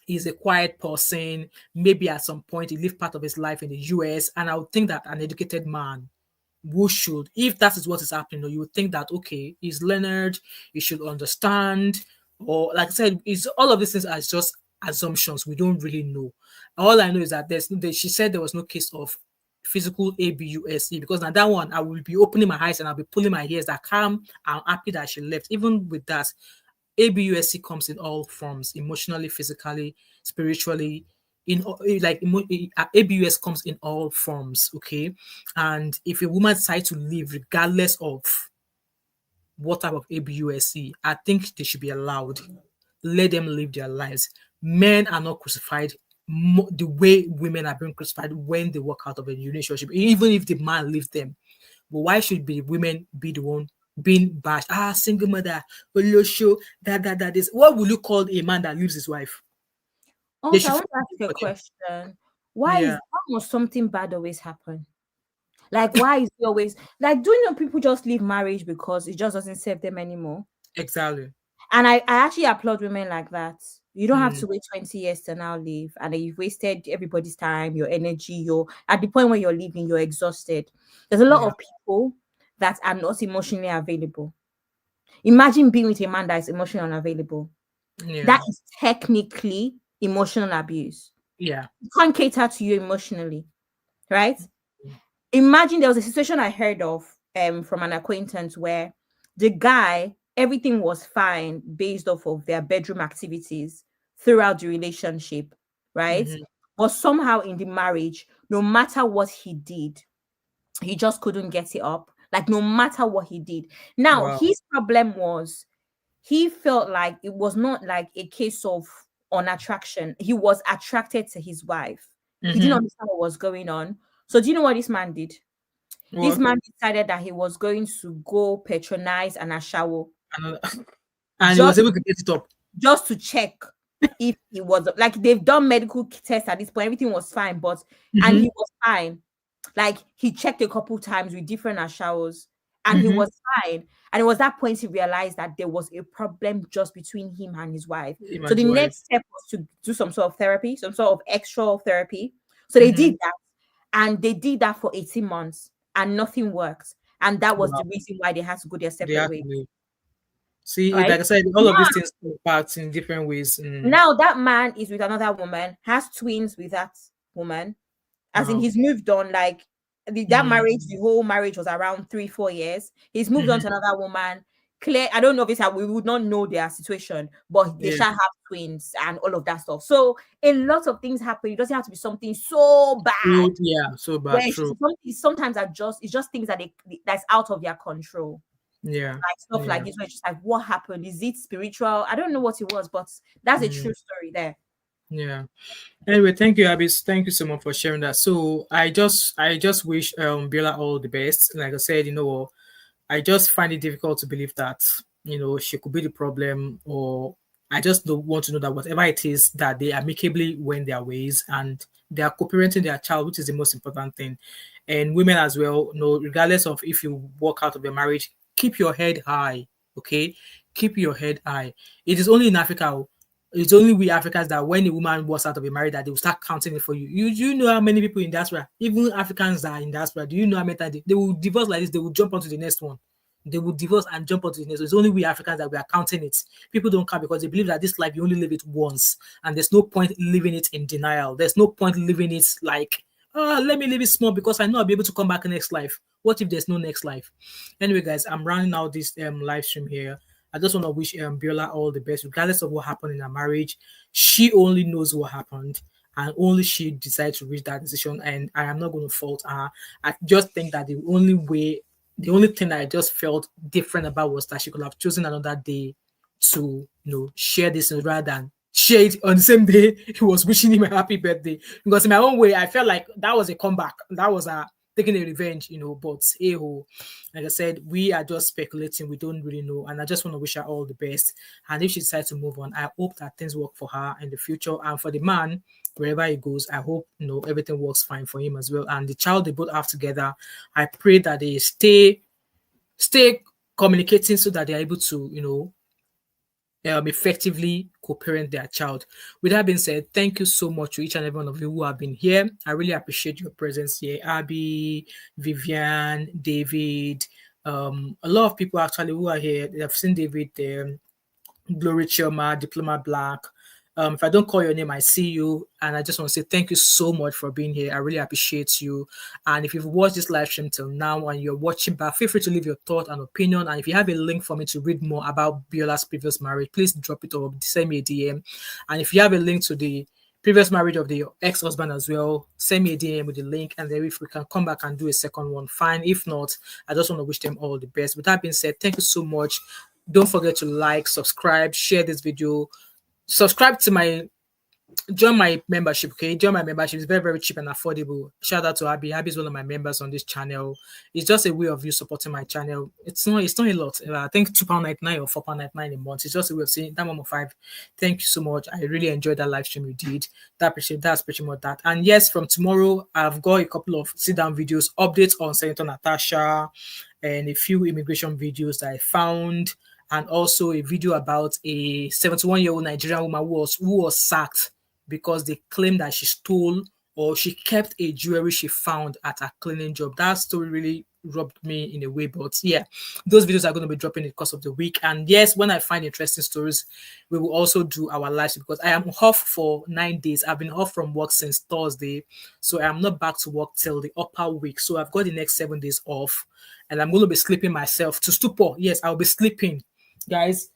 he's a quiet person. Maybe at some point he lived part of his life in the US, and I would think that an educated man who should, if that is what is happening, you would think that, okay, he's learned, he should understand, or like I said, is all of these things are just assumptions. We don't really know. All I know is that she said there was no case of physical abuse, because now that one I will be opening my eyes and I'll be pulling my ears that calm. I'm happy that she left. Even with that, abuse comes in all forms: emotionally, physically, spiritually. Abuse comes in all forms, okay? And if a woman decides to leave regardless of what type of abuse, I think they should be allowed. Let them live their lives. Men are not crucified the way women are being crucified when they walk out of a relationship, even if the man leaves them. But why should be women be the one being bashed? Single mother, show that is. What will you call a man that leaves his wife? They Also, I should want to feel ask you a for them. question. Yeah, Why must something bad always happen? Like, why is it always like, do you know people just leave marriage because it just doesn't serve them anymore? exactly. And I actually applaud women like that. You don't have Mm, to wait 20 years to now leave, and then you've wasted everybody's time, your energy, you're at the point where you're leaving, you're exhausted. There's a lot yeah, of people that are not emotionally available. Imagine being with a man that is emotionally unavailable. That Yeah. is technically emotional abuse. Yeah. You can't cater to you emotionally, right? Imagine there was a situation I heard of from an acquaintance where the guy, everything was fine based off of their bedroom activities throughout the relationship, right? Mm-hmm. But somehow in the marriage, no matter what he did, he just couldn't get it up. Like no matter what he did. Now Wow. his problem was he felt like it was not like a case of unattraction. He was attracted to his wife. He didn't Mm-hmm. understand what was going on. So do you know what this man did? This What? man decided that he was going to go patronize an ashawo Another. And he was just able to get it up. just to check if he was like they've done medical tests at this point, everything was fine, but and Mm-hmm. he was fine. Like he checked a couple times with different ashawos and he Mm-hmm. was fine. And it was that point he realized that there was a problem just between him and his wife. Him So and the his wife. next step was to do some sort of therapy, some sort of extra therapy. So they Mm-hmm. did that and they did that for 18 months and nothing worked. And that was Wow. the reason why they had to go their They separate have ways. to leave. See, Right like I said, all of now, these things impact in different ways. Mm. now that man is with another woman, has twins with that woman, as in Wow. he's moved on. Like that Mm. marriage, the whole marriage was around 3-4 years. He's moved on Mm-hmm. to another woman. Clear, I don't know if it's how we would not know their situation, but they Yeah. shall have twins and all of that stuff. So a lot of things happen. It doesn't have to be something so bad. So, yeah. So Where bad. True. sometimes are just it's just things that that's out of their control. Yeah. Like stuff like Yeah. this, where it's just like what happened? Is it spiritual? I don't know what it was, but that's a Mm. true story there. Yeah. Anyway, thank you, Abis. Thank you so much for sharing that. So I just wish Biola all the best. Like I said, I just find it difficult to believe that, she could be the problem, or I just don't want to know that whatever it is, that they amicably went their ways and they are co-parenting their child, which is the most important thing. And women as well, regardless of if you walk out of your marriage, keep your head high, okay? Keep your head high. It is only in Africa, it's only we Africans that when a woman walks out of a marriage that they will start counting it for you. You know how many people in diaspora, even Africans that are in diaspora, do you know how many times they will divorce like this, they will jump onto the next one. They will divorce and jump onto the next one. It's only we Africans that we are counting it. People don't count because they believe that this life you only live it once, and there's no point living it in denial. There's no point living it like, oh, let me live it small because I know I'll be able to come back next life. What if there's no next life? Anyway, guys, I'm rounding out this live stream here. I just want to wish Biola all the best, regardless of what happened in her marriage. She only knows what happened, and only she decided to reach that decision. And I am not going to fault her. I just think that the only thing I just felt different about was that she could have chosen another day to, share this rather than share it on the same day he was wishing him a happy birthday. Because in my own way, I felt like that was a comeback. That was a taking a revenge, but hey ho, like I said, we are just speculating. We don't really know. And I just want to wish her all the best. And if she decides to move on, I hope that things work for her in the future. And for the man, wherever he goes, I hope everything works fine for him as well. And the child they both have together, I pray that they stay communicating so that they're able to, effectively co-parent their child. With that being said, thank you so much to each and every one of you who have been here. I really appreciate your presence here. Abby, Vivian, David, a lot of people actually who are here. They have seen David there. Glory Choma, Diploma Black. If I don't call your name, I see you. And I just want to say thank you so much for being here. I really appreciate you. And if you've watched this live stream till now and you're watching back, feel free to leave your thought and opinion. And if you have a link for me to read more about Biola's previous marriage, please drop it or send me a DM. And if you have a link to the previous marriage of the ex-husband as well, send me a DM with the link. And then if we can come back and do a second one, fine. If not, I just want to wish them all the best. With that being said, thank you so much. Don't forget to like, subscribe, share this video, subscribe to join my membership. Okay, join my membership. It's very, very cheap and affordable. Shout out to Abby. Abby is one of my members on this channel. It's just a way of you supporting my channel. It's not a lot. I think £2.99 or £4.99 a month. It's just a way of saying that mom five. Thank you so much. I really enjoyed that live stream you did. That's pretty much that. And yes, from tomorrow I've got a couple of sit down videos, updates on Senator Natasha, and a few immigration videos that I found, and also a video about a 71-year-old Nigerian woman who was sacked because they claimed that she stole or she kept a jewelry she found at her cleaning job. That story really rubbed me in a way. But yeah, those videos are going to be dropping in the course of the week. And yes, when I find interesting stories, we will also do our lives, because I am off for 9 days. I've been off from work since Thursday, so I'm not back to work till the upper week. So I've got the next 7 days off, and I'm going to be sleeping myself to stupor. Yes, I'll be sleeping, guys.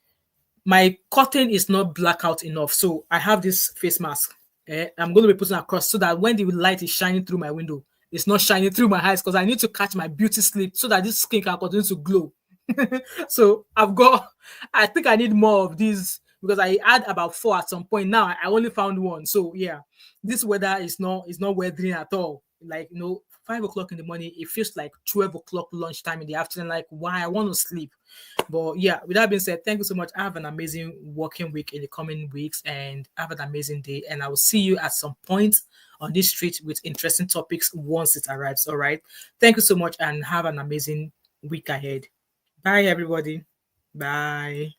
My curtain is not blackout enough, so I have this face mask. I'm going to be putting across so that when the light is shining through my window, it's not shining through my eyes, because I need to catch my beauty sleep so that this skin can continue to glow. So I think I need more of these, because I had about 4 at some point. Now I only found 1. So yeah, this weather is not weathering at all. Like, 5 o'clock in the morning, it feels like 12 o'clock lunchtime in the afternoon. Like, why? I want to sleep. But yeah, with that being said, thank you so much. Have an amazing working week in the coming weeks, and have an amazing day. And I will see you at some point on this street with interesting topics once it arrives. All right. Thank you so much, and have an amazing week ahead. Bye, everybody. Bye.